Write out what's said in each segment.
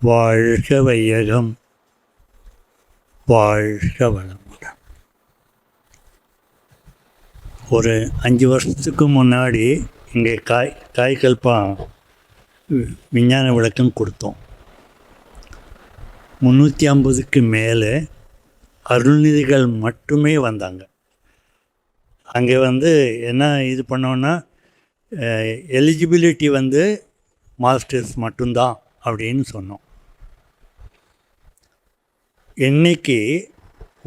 வாழ்க வையகம், வாழ்க வளமுடன். ஒரு 5 வருஷத்துக்கு முன்னாடி இங்கே காய்கல்பா விஞ்ஞான விளக்கம் கொடுத்தோம். 350க்கு மேலே அருள்நிதிகள் மட்டுமே வந்தாங்க. அங்கே என்ன இது பண்ணோன்னா, எலிஜிபிலிட்டி மாஸ்டர்ஸ் மட்டும்தான் அப்படின்னு சொன்னோம். இன்றைக்கி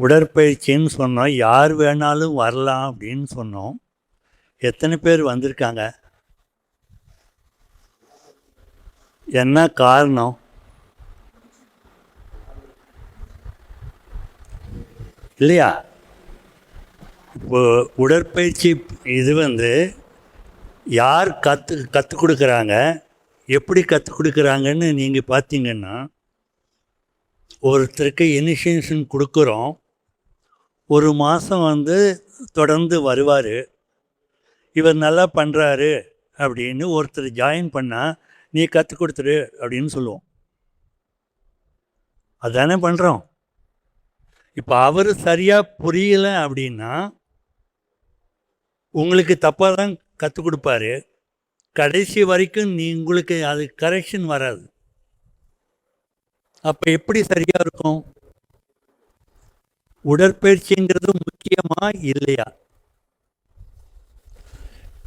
உடற்பயிற்சின்னு சொன்னோம், யார் வேணாலும் வரலாம் அப்படின்னு சொன்னோம். எத்தனை பேர் வந்திருக்காங்க? என்ன காரணம்? இல்லையா? இப்போ உடற்பயிற்சி இது யார் கற்றுக் கொடுக்குறாங்க, எப்படி கற்றுக் கொடுக்குறாங்கன்னு நீங்கள் பார்த்தீங்கன்னா, ஒருத்தருக்கு இனிஷியேஷன் கொடுக்குறோம். ஒரு மாதம் தொடர்ந்து வருவார். இவர் நல்லா பண்ணுறாரு அப்படின்னு ஒருத்தர் ஜாயின் பண்ணால், நீ கற்றுக் கொடுத்துரு அப்படின்னு சொல்லுவோம். அதானே பண்ணுறோம். இப்போ அவர் சரியாக புரியலை அப்படின்னா உங்களுக்கு தப்பாக தான் கற்றுக் கொடுப்பாரு. கடைசி வரைக்கும் உங்களுக்கு அது கரெக்ஷன் வராது. அப்போ எப்படி சரியாக இருக்கும்? உடற்பயிற்சிங்கிறது முக்கியமா இல்லையா?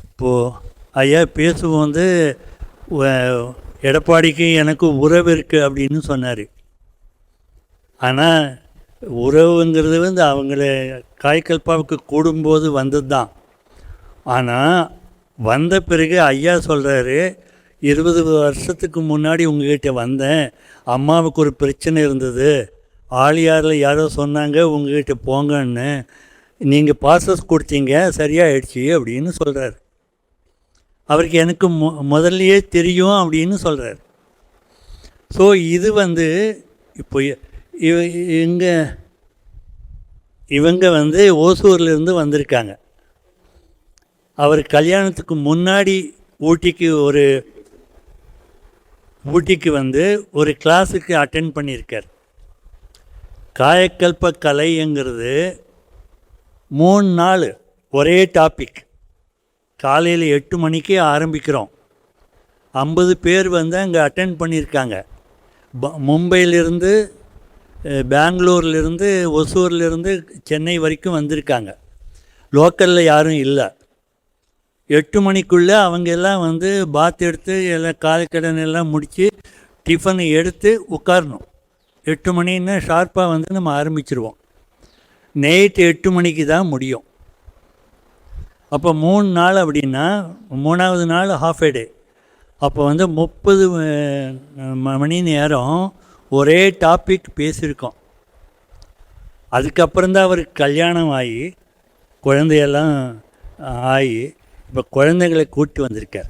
இப்போது ஐயா பேசுவோம், எடப்பாடிக்கு எனக்கு உறவு இருக்குது அப்படின்னு சொன்னார். ஆனால் உறவுங்கிறது அவங்கள காய்கல்பாவுக்கு கூடும்போது வந்தது தான். ஆனால் வந்த பிறகு ஐயா சொல்கிறாரு, 20 வருஷத்துக்கு முன்னாடி உங்ககிட்ட வந்தேன், அம்மாவுக்கு ஒரு பிரச்சனை இருந்தது, ஆளியாரில் யாரோ சொன்னாங்க உங்ககிட்ட போங்கன்னு, நீங்கள் பாசஸ் கொடுத்தீங்க, சரியாயிடுச்சு அப்படின்னு சொல்கிறார். அவருக்கு எனக்கு முதல்லையே தெரியும் அப்படின்னு சொல்கிறார். ஸோ இது இப்போ இவங்க ஓசூர்லேருந்து வந்திருக்காங்க. அவர் கல்யாணத்துக்கு முன்னாடி ஊட்டிக்கு ஒரு கிளாஸுக்கு அட்டெண்ட் பண்ணியிருக்கார். காயக்கல்ப கலைங்கிறது 3 நாள் ஒரே டாபிக். காலையில் 8 மணிக்கு ஆரம்பிக்கிறோம். 50 பேர் அங்கே அட்டெண்ட் பண்ணியிருக்காங்க. மும்பையிலிருந்து, பெங்களூர்லேருந்து, ஒசூர்லேருந்து, சென்னை வரைக்கும் வந்திருக்காங்க. லோக்கலில் யாரும் இல்லை. 8 மணிக்குள்ளே அவங்க எல்லாம் பாத் எடுத்து எல்லாம் காலைக்கடன் எல்லாம் முடித்து டிஃபன் எடுத்து உட்காரணும். 8 மணின்னா ஷார்ப்பாக நம்ம ஆரம்பிச்சிருவோம். நைட்டு 8 மணிக்கு தான் முடியும். அப்போ 3 நாள் அப்படின்னா 3ஆவது நாள் ஹாஃப் டே. அப்போ 30 மணி நேரம் ஒரே டாபிக் பேசியிருக்கோம். அதுக்கப்புறம்தான் அவருக்கு கல்யாணம் ஆகி குழந்தையெல்லாம் ஆகி இப்போ குழந்தைகளை கூட்டி வந்திருக்கார்.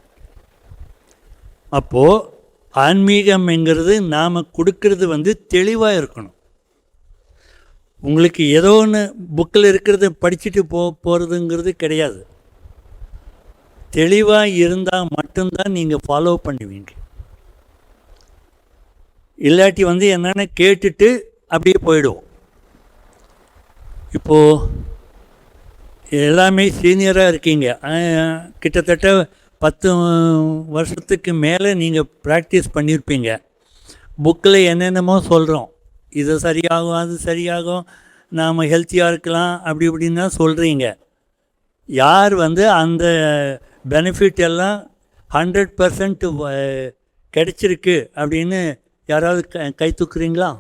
அப்போது ஆன்மீகம்ங்கிறது நாம் கொடுக்கறது தெளிவாக இருக்கணும். உங்களுக்கு ஏதோ ஒன்று புக்கில் இருக்கிறத படிச்சுட்டு போகிறதுங்கிறது கிடையாது. தெளிவாக இருந்தால் மட்டும்தான் நீங்கள் ஃபாலோ பண்ணுவீங்க. இல்லாட்டி என்னென்னு கேட்டுட்டு அப்படியே போயிடுவோம். இப்போது எல்லாமே சீனியராக இருக்கீங்க, கிட்டத்தட்ட 10 வருஷத்துக்கு மேலே நீங்கள் ப்ராக்டிஸ் பண்ணியிருப்பீங்க. புக்கில் என்னென்னமோ சொல்கிறோம், இது சரியாகும், அது சரியாகும், நாம் ஹெல்த்தியாக இருக்கலாம், அப்படி இப்படின்னு தான் சொல்கிறீங்க. யார் அந்த பெனிஃபிட் எல்லாம் 100% கிடைச்சிருக்கு அப்படின்னு யாராவது கை தூக்குறீங்களா?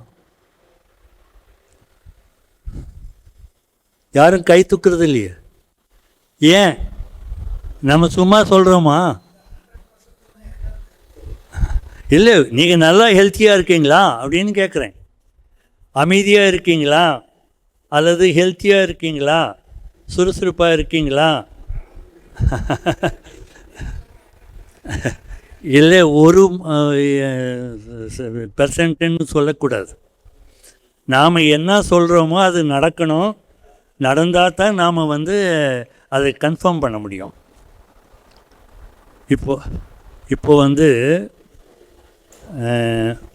யாரும் கை தூக்குறது இல்லையே. ஏன்? நம்ம சும்மா சொல்கிறோமா? இல்லை, நீங்கள் நல்லா ஹெல்த்தியாக இருக்கீங்களா அப்படின்னு கேட்குறேன். அமைதியாக இருக்கீங்களா, அல்லது ஹெல்த்தியாக இருக்கீங்களா, சுறுசுறுப்பாக இருக்கீங்களா? இல்லை, ஒரு பெர்சன்ட்டுன்னு சொல்லக்கூடாது. நாம் என்ன சொல்கிறோமோ அது நடக்கணும். நடந்தால் தான் நாம் அதை கன்ஃபார்ம் பண்ண முடியும். இப்போ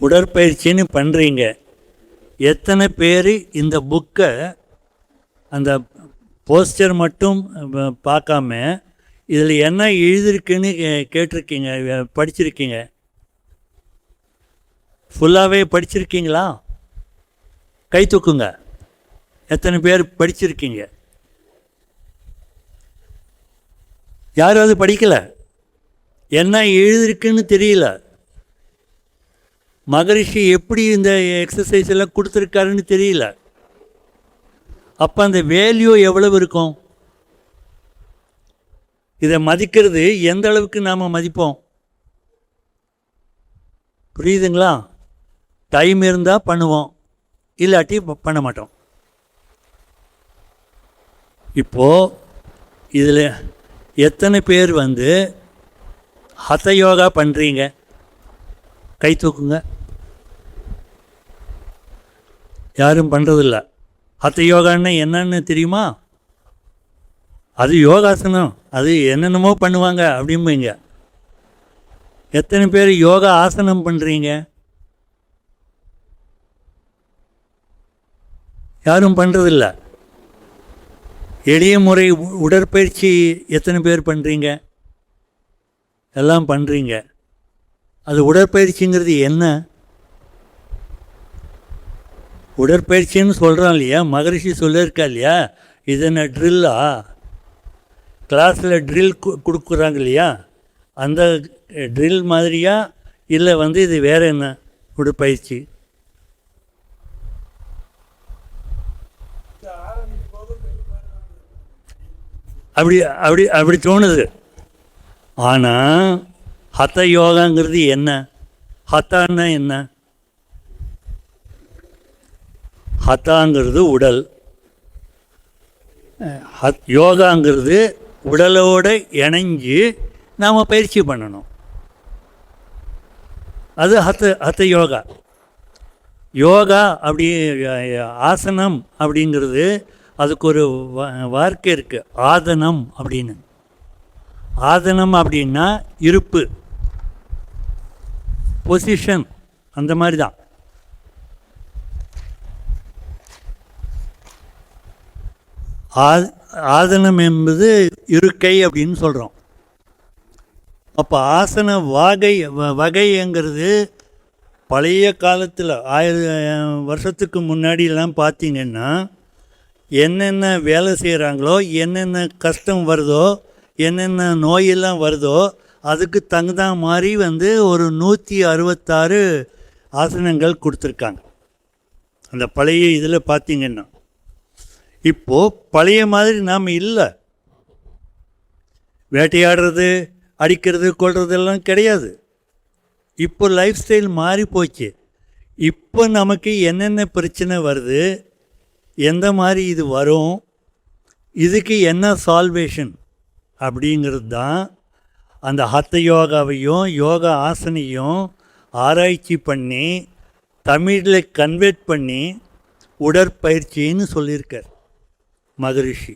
உடற்பயிற்சின்னு பண்ணுறீங்க. எத்தனை பேர் இந்த புக்கை அந்த போஸ்டர் மட்டும் பார்க்காம இதில் என்ன எழுதியிருக்குன்னு கேட்டிருக்கீங்க, படிச்சிருக்கீங்க? ஃபுல்லாகவே படிச்சிருக்கீங்களா? கை தூக்குங்க. எத்தனை பேர் படிச்சிருக்கீங்க? யாரும் அது படிக்கலை. என்ன எழுதிருக்குன்னு தெரியல. மகரிஷி எப்படி இந்த எக்ஸசைஸ் எல்லாம் கொடுத்துருக்காருன்னு தெரியல. அப்போ அந்த வேல்யூ எவ்வளவு இருக்கும்? இதை மதிக்கிறது எந்த அளவுக்கு நாம் மதிப்போம்? புரியுதுங்களா? டைம் இருந்தால் பண்ணுவோம், இல்லாட்டி பண்ண மாட்டோம். இப்போது இதில் எத்தனை பேர் ஹத யோகா பண்ணுறீங்க? கை தூக்குங்க. யாரும் பண்ணுறதில்ல. ஹத யோகான்னு என்னன்னு தெரியுமா? அது யோகாசனம், அது என்னென்னமோ பண்ணுவாங்க அப்படிம்பீங்க. எத்தனை பேர் யோகா ஆசனம் பண்ணுறீங்க? யாரும் பண்ணுறதில்ல. எளிய முறை உடற்பயிற்சி எத்தனை பேர் பண்ணுறீங்க? எல்லாம் பண்ணுறீங்க. அது உடற்பயிற்சிங்கிறது என்ன? உடற்பயிற்சின்னு சொல்கிறோம் இல்லையா, மகரிஷி சொல்லியிருக்கா இல்லையா, இது என்ன ட்ரில்லா? கிளாஸில் ட்ரில் கொடுக்குறாங்க இல்லையா, அந்த ட்ரில் மாதிரியா இல்லை இது வேறு என்ன உடற்பயிற்சி? அப்படி அப்படி அப்படி தோணுது. ஆனால் ஹத யோகாங்கிறது என்ன? ஹத்தான்னா என்ன? ஹத்தாங்கிறது உடல், யோகாங்கிறது உடலோடு இணைஞ்சு நாம் பயிற்சி பண்ணணும். அது ஹத யோகா. யோகா அப்படி ஆசனம் அப்படிங்கிறது அதுக்கு ஒரு வார்த்தை இருக்குது, ஆதனம் அப்படின்னு. ஆதனம் அப்படின்னா இருப்பு, பொசிஷன், அந்த மாதிரி தான். ஆசனம் என்பது இருக்கை அப்படின்னு சொல்கிறோம். அப்போ ஆசன வகைங்கிறது பழைய காலத்தில் 1000 வருஷத்துக்கு முன்னாடியெல்லாம் பார்த்திங்கன்னா என்னென்ன வேலை செய்கிறாங்களோ, என்னென்ன கஷ்டம் வருதோ, என்னென்ன நோயெல்லாம் வருதோ அதுக்கு தகுந்த மாதிரி ஒரு 166 ஆசனங்கள் கொடுத்துருக்காங்க அந்த பழைய இதில் பார்த்திங்கன்னா. இப்போது பழைய மாதிரி நாம் இல்லை. வேட்டையாடுறது, அடிக்கிறது, கொள்றதெல்லாம் கிடையாது. இப்போ லைஃப் ஸ்டைல் மாறி போச்சு. இப்போ நமக்கு என்னென்ன பிரச்சனை வருது, எந்த மாதிரி இது வரும், இதுக்கு என்ன சால்வேஷன் அப்படிங்கிறது தான் அந்த ஹத்த யோகாவையும் யோகா ஆசனையும் ஆராய்ச்சி பண்ணி தமிழில் கன்வெர்ட் பண்ணி உடற்பயிற்சின்னு சொல்லியிருக்கார் மகரிஷி.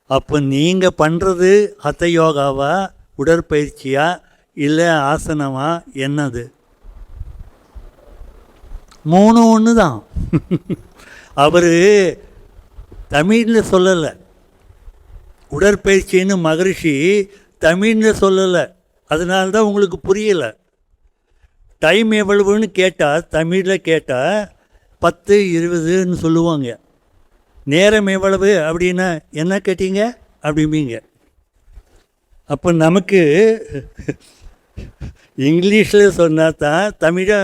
அப்போ நீங்கள் பண்ணுறது ஹத்த யோகாவா, உடற்பயிற்சியா, இல்லை ஆசனமா, என்னது? 3 ஒன்று தான். அவர் தமிழில் சொல்லலை. உடற்பயிற்சின்னு மகரிஷி தமிழில் சொல்லலை. அதனால்தான் உங்களுக்கு புரியலை. டைம் எவ்வளவுன்னு கேட்டால், தமிழில் கேட்டால் 10, 20ன்னு சொல்லுவாங்க. நேரம் எவ்வளவு அப்படின்னா என்ன கேட்டீங்க அப்படிம்பீங்க. அப்போ நமக்கு இங்கிலீஷில் சொன்னால் தான் தமிழை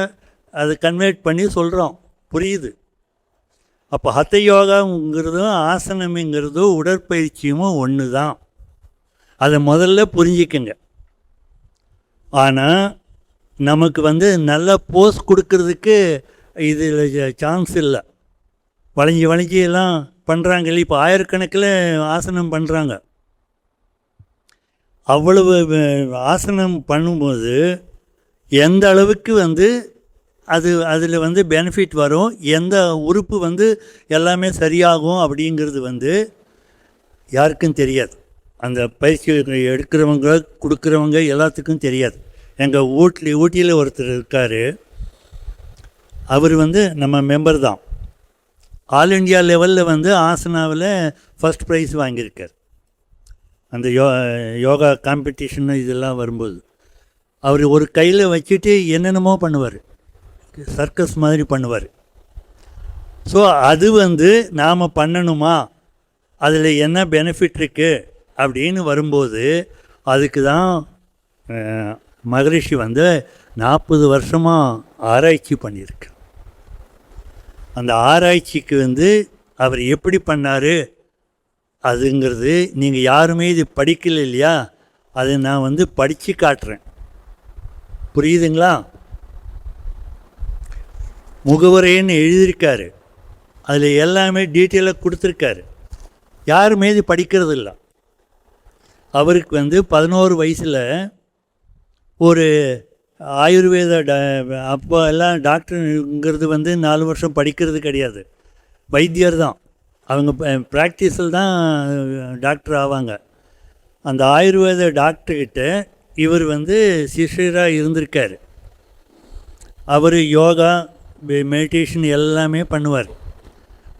அதை கன்வெர்ட் பண்ணி சொல்கிறோம், புரியுது. அப்போ ஹத்த யோகாங்கிறதும் ஆசனம்ங்கிறதும் உடற்பயிற்சியும் ஒன்று தான். அதை முதல்ல புரிஞ்சிக்கங்க. ஆனால் நமக்கு நல்ல போஸ் கொடுக்கறதுக்கு இதில் சான்ஸ் இல்லை. வளைஞ்சி எல்லாம் பண்ணுறாங்க. இப்போ 1000கணக்கில் ஆசனம் பண்ணுறாங்க. அவ்வளவு ஆசனம் பண்ணும்போது எந்த அளவுக்கு அதில் பெனிஃபிட் வரும், எந்த உறுப்பு எல்லாமே சரியாகும் அப்படிங்கிறது யாருக்கும் தெரியாது. அந்த பயிற்சி எடுக்கிறவங்க, கொடுக்குறவங்க எல்லாத்துக்கும் தெரியாது. எங்கள் ஊட்டியில் ஒருத்தர் இருக்கார். அவர் வந்து நம்ம மெம்பர் தான். ஆல் இண்டியா லெவலில் வந்து ஆசனாவில் ஃபஸ்ட் ப்ரைஸ் வாங்கியிருக்கார். அந்த யோகா காம்படிஷன் இதெல்லாம் வரும்போது அவர் ஒரு கையில் வச்சுட்டு என்னென்னமோ பண்ணுவார், சர்க்கஸ் மாதிரி பண்ணுவார். ஸோ அது வந்து நாம் பண்ணணுமா, அதில் என்ன பெனிஃபிட் இருக்குது அப்படின்னு வரும்போது அதுக்கு தான் மகரிஷி வந்து 40 வருஷமாக ஆராய்ச்சி பண்ணியிருக்கு. அந்த ஆராய்ச்சிக்கு வந்து அவர் எப்படி பண்ணார் அதுங்கிறது நீங்கள் யாருமே இது படிக்கல இல்லையா, அதை நான் வந்து படித்து காட்டுறேன். புரியுதுங்களா? முகவரைன்னு எழுதியிருக்காரு, அதில் எல்லாமே டீட்டெயிலாக கொடுத்துருக்காரு. யாருமே இது படிக்கிறது இல்லை. அவருக்கு வந்து 11 வயசில் ஒரு ஆயுர்வேத அப்போ எல்லாம் டாக்டருங்கிறது வந்து 4 வருஷம் படிக்கிறது கிடையாது, வைத்தியர் தான். அவங்க ப்ராக்டிஸில் தான் டாக்டர் ஆவாங்க. அந்த ஆயுர்வேத டாக்டர்கிட்ட இவர் வந்து சிஷ்யராக இருந்திருக்கார். அவர் யோகா மெடிடேஷன் எல்லாமே பண்ணுவார்.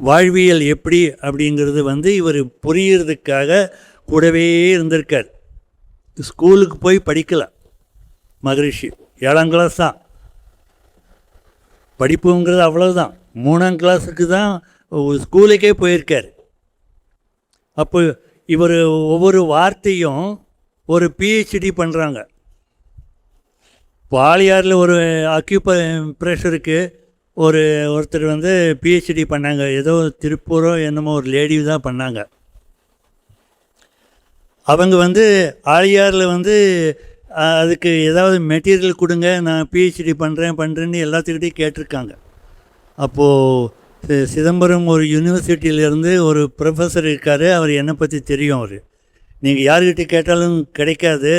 வாழ்வியல் எப்படி அப்படிங்கிறது வந்து இவர் புரிகிறதுக்காக கூடவே இருந்திருக்கார். ஸ்கூலுக்கு போய் படிக்கலை மகரிஷி, 7ஆம் கிளாஸ் தான் படிப்புங்கிறது, அவ்வளோதான். 3ஆம் கிளாஸுக்கு தான் ஸ்கூலுக்கே போயிருக்கார். அப்போ இவர் ஒவ்வொரு வார்த்தையும் ஒரு பிஹெச்டி பண்ணுறாங்க. பாலியாரில் ஒரு அக்யூப்ரெஷருக்கு ஒருத்தர் வந்து பிஹெச்டி பண்ணாங்க. ஏதோ திருப்பூரோ என்னமோ ஒரு லேடி தான் பண்ணாங்க. அவங்க வந்து ஆழியாரில் வந்து அதுக்கு ஏதாவது மெட்டீரியல் கொடுங்க, நான் பிஹெச்டி பண்ணுறேன்னு எல்லாத்துக்கிட்டையும் கேட்டிருக்காங்க. அப்போது சிதம்பரம் ஒரு யூனிவர்சிட்டியிலேருந்து ஒரு ப்ரொஃபஸர் இருக்கார். அவர் என்னை பற்றி தெரியும். அவர் நீங்கள் யார்கிட்ட கேட்டாலும் கிடைக்காது,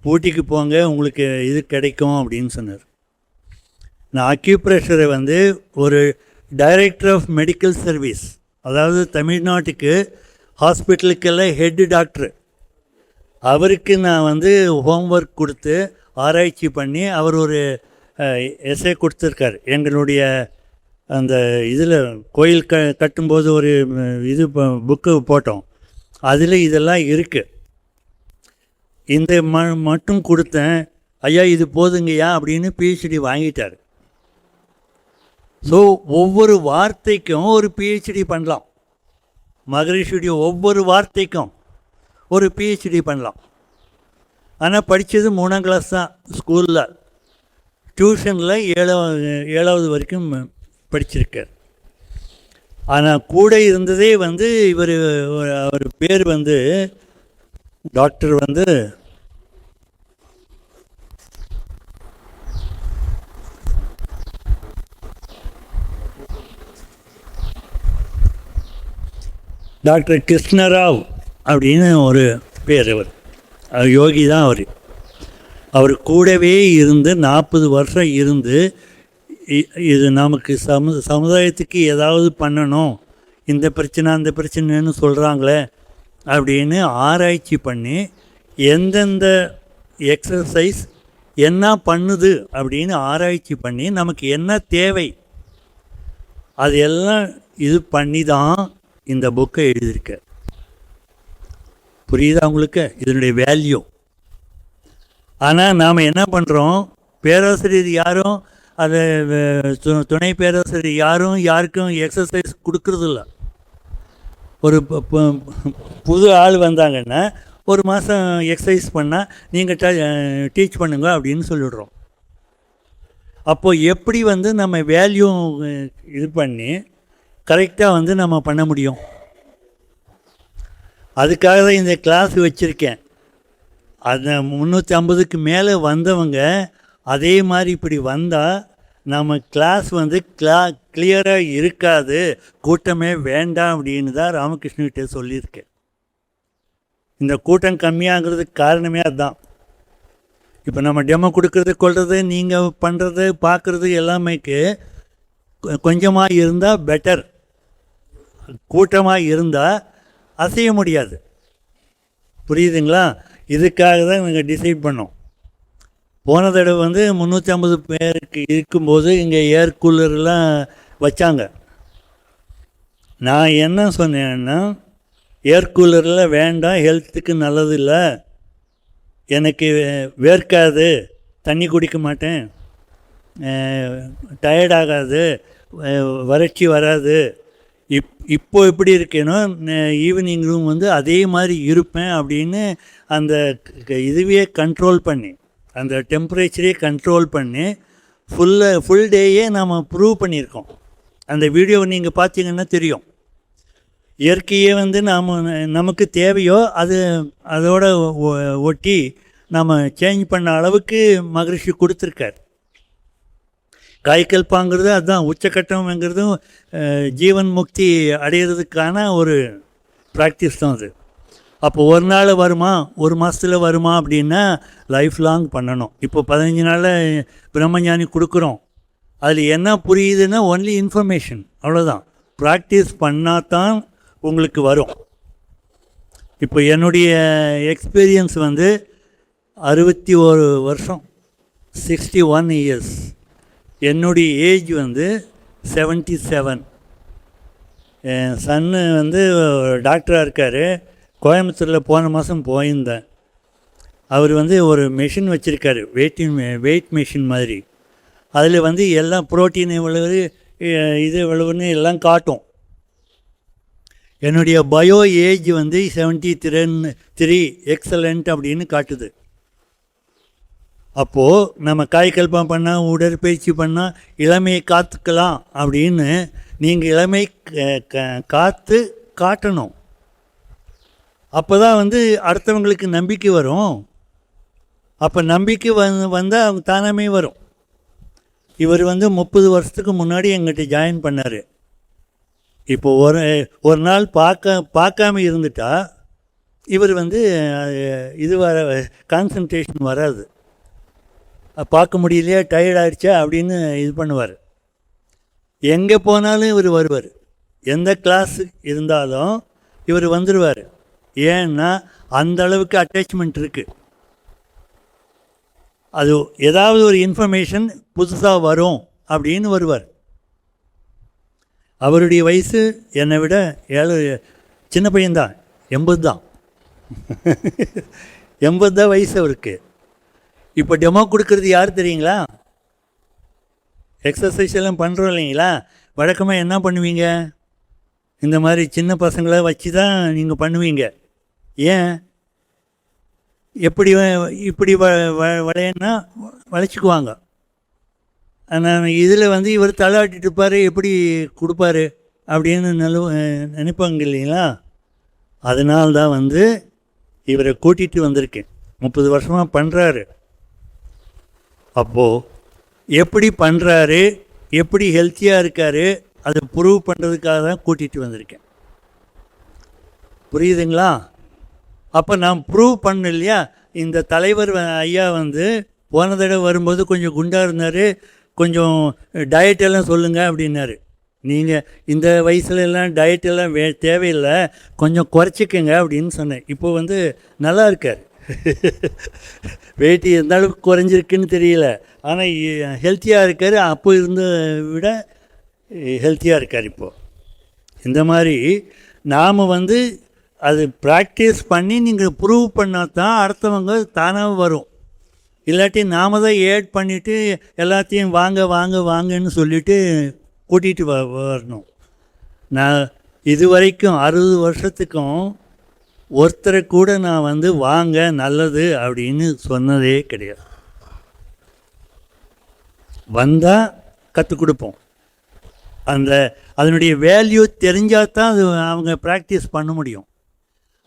ஊட்டிக்கு போங்க உங்களுக்கு இது கிடைக்கும் அப்படின்னு சொன்னார். நான் அக்யூப்ரெஷரை வந்து ஒரு டைரக்டர் ஆஃப் மெடிக்கல் சர்வீஸ், அதாவது தமிழ்நாட்டுக்கு ஹாஸ்பிட்டலுக்கெல்லாம் ஹெட்டு டாக்டர், அவருக்கு நான் வந்து ஹோம்ஒர்க் கொடுத்து ஆராய்ச்சி பண்ணி அவர் ஒரு எஸ்ஸே கொடுத்துருக்கார். எங்களுடைய அந்த இதில் கோயில் கட்டும்போது ஒரு இது புக்கு போட்டோம், அதில் இதெல்லாம் இருக்குது. இந்த மட்டும் கொடுத்தேன், ஐயா இது போதுங்கய்யா அப்படின்னு பிஹெச்டி வாங்கிட்டார். ஸோ ஒவ்வொரு வார்த்தைக்கும் ஒரு பிஹெச்டி பண்ணலாம். மகரிஷியுடைய ஒவ்வொரு வார்த்தைக்கும் ஒரு பிஹெச்டி பண்ணலாம். ஆனால் படித்தது 3ஆம் கிளாஸ் தான் ஸ்கூலில். டியூஷனில் 7வது வரைக்கும் படிச்சிருக்கார். ஆனால் கூட இருந்ததே வந்து அவர் பேர் வந்து டாக்டர் வந்து டாக்டர் கிருஷ்ணராவ் அப்படின்னு ஒரு பேர். அவர் யோகி தான். அவர் கூடவே இருந்து 40 வருஷம் இருந்து இது நமக்கு சமுதாயத்துக்கு ஏதாவது பண்ணணும், இந்த பிரச்சனை அந்த பிரச்சனைன்னு சொல்கிறாங்களே அப்படின்னு ஆராய்ச்சி பண்ணி எந்தெந்த எக்ஸசைஸ் என்ன பண்ணுது அப்படின்னு ஆராய்ச்சி பண்ணி நமக்கு என்ன தேவை அது எல்லாம் இது பண்ணி தான் இந்த புக்கை எழுதியிருக்க. புரியுதா உங்களுக்கு இதனுடைய வேல்யூ? ஆனால் நாம் என்ன பண்ணுறோம், பேராசிரியர் யாரும் அது துணை பேராசிரியர் யாருக்கும் எக்ஸசைஸ் கொடுக்குறதில்ல. ஒரு புது ஆள் வந்தாங்கன்னா ஒரு மாதம் எக்ஸசைஸ் பண்ணால் நீங்கள் டீச் பண்ணுங்க அப்படின்னு சொல்லிடுறோம். அப்போது எப்படி வந்து நம்ம வேல்யூ இது பண்ணி கரெக்டாக வந்து நம்ம பண்ண முடியும்? அதுக்காக தான் இந்த கிளாஸ் வச்சுருக்கேன். அந்த 350க்கு மேலே வந்தவங்க அதே மாதிரி இப்படி வந்தால் நம்ம கிளாஸ் வந்து கிளியராக இருக்காது, கூட்டமே வேண்டாம் அப்படின்னு தான் ராமகிருஷ்ணகிட்ட சொல்லியிருக்கேன். இந்த கூட்டம் கம்மியாகிறதுக்கு காரணமே அதுதான். இப்போ நம்ம டெமோ கொடுக்கறது கொள்வது நீங்கள் பண்ணுறது பார்க்குறது எல்லாமேக்கு கொஞ்சமாக இருந்தால் பெட்டர். கூட்டமாக இருந்தால் அசைய முடியாது. புரியுதுங்களா? இதுக்காக தான் நாங்கள் டிசைட் பண்ணோம். போன தடவை வந்து 350 பேருக்கு இருக்கும்போது இங்கே ஏர் கூலர்லாம் வச்சாங்க. நான் என்ன சொன்னேன்னா, ஏர் கூலரில் வேண்டாம், ஹெல்த்துக்கு நல்லது இல்லை, எனக்கு வேர்க்காது, தண்ணி குடிக்க மாட்டேன், டயர்டாகாது, வறட்சி வராது, இப்போ எப்படி இருக்கேனோ ஈவினிங் ரூம் வந்து அதே மாதிரி இருப்பேன் அப்படின்னு அந்த இதுவே கண்ட்ரோல் பண்ணி, அந்த டெம்பரேச்சரே கண்ட்ரோல் பண்ணி ஃபுல் டேயே நாம் ப்ரூவ் பண்ணியிருக்கோம். அந்த வீடியோவை நீங்கள் பார்த்தீங்கன்னா தெரியும். இயற்கையே வந்து நமக்கு தேவையோ அதோட ஒட்டி நாம் சேஞ்ச் பண்ண அளவுக்கு மகரிஷி கொடுத்துருக்கார். காய்கல்பாங்கிறது அதுதான் உச்சக்கட்டம்ங்கிறதும் ஜீவன் முக்தி அடையிறதுக்கான ஒரு ப்ராக்டிஸ் தான் அது. அப்போ ஒரு நாள் வருமா, ஒரு மாதத்தில் வருமா அப்படின்னா லைஃப் லாங் பண்ணணும். இப்போ 15 நாளில் பிரம்மஞானி கொடுக்குறோம். அதில் என்ன புரியுதுன்னா ஒன்லி இன்ஃபர்மேஷன், அவ்வளோதான். ப்ராக்டிஸ் பண்ணால் தான் உங்களுக்கு வரும். இப்போ என்னுடைய எக்ஸ்பீரியன்ஸ் வந்து 61 வருஷம், 61 இயர்ஸ். என்னுடைய ஏஜ் வந்து 77. என் சன்னு வந்து டாக்டராக இருக்கார். கோயம்புத்தூரில் போன மாதம் போயிருந்தேன். அவர் வந்து ஒரு மெஷின் வச்சுருக்காரு, வெயிட் மெஷின் மாதிரி. அதில் வந்து எல்லாம் ப்ரோட்டீன் இவ்வளவு, இது இவ்வளவுன்னு எல்லாம் காட்டும். என்னுடைய பயோ ஏஜ் வந்து 73 எக்ஸலண்ட் அப்படின்னு காட்டுது. அப்போது நம்ம காய்கல்பம் பண்ணால், உடற்பயிற்சி பண்ணால் இளமையை காத்துக்கலாம் அப்படின்னு நீங்கள் இளமை காத்து காட்டணும். அப்போ தான் வந்து அடுத்தவங்களுக்கு நம்பிக்கை வரும். அப்போ நம்பிக்கை வந்தால் அவங்க தானாமே வரும். இவர் வந்து 30 வருஷத்துக்கு முன்னாடி எங்கிட்ட ஜாயின் பண்ணார். இப்போ ஒரு நாள் பார்க்காம இருந்துட்டா இவர் வந்து இது கான்சன்ட்ரேஷன் வராது. பார்க்க முடியலையா, டயர்ட் ஆகிடுச்சா அப்படின்னு இது பண்ணுவார். எங்கே போனாலும் இவர் வருவார். எந்த கிளாஸ் இருந்தாலும் இவர் வந்துடுவார். ஏன்னா அந்த அளவுக்கு அட்டாச்மெண்ட் இருக்குது. அது ஏதாவது ஒரு இன்ஃபர்மேஷன் புதுசாக வரும் அப்படின்னு வருவார். அவருடைய வயசு என்னை விட சின்ன பையன்தான், 80 தான். 80 தான் வயசு அவருக்கு. இப்போ டெமோ கொடுக்குறது யார் தெரியுங்களா? எக்ஸசைஸ் எல்லாம் பண்ணுறோம் இல்லைங்களா? வழக்கமாக என்ன பண்ணுவீங்க? இந்த மாதிரி சின்ன பசங்களை வச்சு தான் நீங்கள் பண்ணுவீங்க. ஏன்? எப்படி இப்படி வளையன்னா வளைச்சிக்குவாங்க. ஆனால் இதில் வந்து இவர் தலையாட்டிட்டு இருப்பார், எப்படி கொடுப்பாரு அப்படின்னு நினைப்பாங்க இல்லைங்களா? அதனால்தான் வந்து இவரை கூட்டிகிட்டு வந்திருக்கேன். 30 வருஷமாக பண்ணுறாரு. அப்போது எப்படி பண்ணுறாரு, எப்படி ஹெல்த்தியாக இருக்கார், அதை ப்ரூவ் பண்ணுறதுக்காக தான் கூட்டிகிட்டு வந்திருக்கேன். புரியுதுங்களா? அப்போ நான் ப்ரூவ் பண்ண இல்லையா? இந்த தலைவர் ஐயா வந்து போன தடவை வரும்போது கொஞ்சம் குண்டாக இருந்தார், கொஞ்சம் டயட்டெல்லாம் சொல்லுங்கள் அப்படின்னாரு. நீங்கள் இந்த வயசுலலாம் டயட்டெல்லாம் தேவையில்லை, கொஞ்சம் குறைச்சிக்கங்க அப்படின்னு சொன்னேன். இப்போ வந்து நல்லா இருக்கார். வெயிட் எந்த அளவுக்கு குறைஞ்சிருக்குன்னு தெரியல, ஆனால் ஹெல்த்தியாக இருக்கார். அப்போ இருந்த விட ஹெல்த்தியாக இருக்கார் இப்போது. இந்த மாதிரி நாம் வந்து அது ப்ராக்டிஸ் பண்ணி நீங்கள் ப்ரூவ் பண்ணால் தான் அடுத்தவங்க தானாக வரும். இல்லாட்டி நாம் தான் ஏட் பண்ணிவிட்டு எல்லாத்தையும் வாங்க வாங்க வாங்கன்னு சொல்லிவிட்டு கூட்டிகிட்டு வரணும். நான் இது வரைக்கும் 60 வருஷத்துக்கும் ஒருத்தரை கூட நான் வந்து வாங்க நல்லது அப்படின்னு சொன்னதே கிடையாது. வந்தால் கற்றுக் கொடுப்போம். அதனுடைய வேல்யூ தெரிஞ்சால் தான் அது அவங்க ப்ராக்டிஸ் பண்ண முடியும்.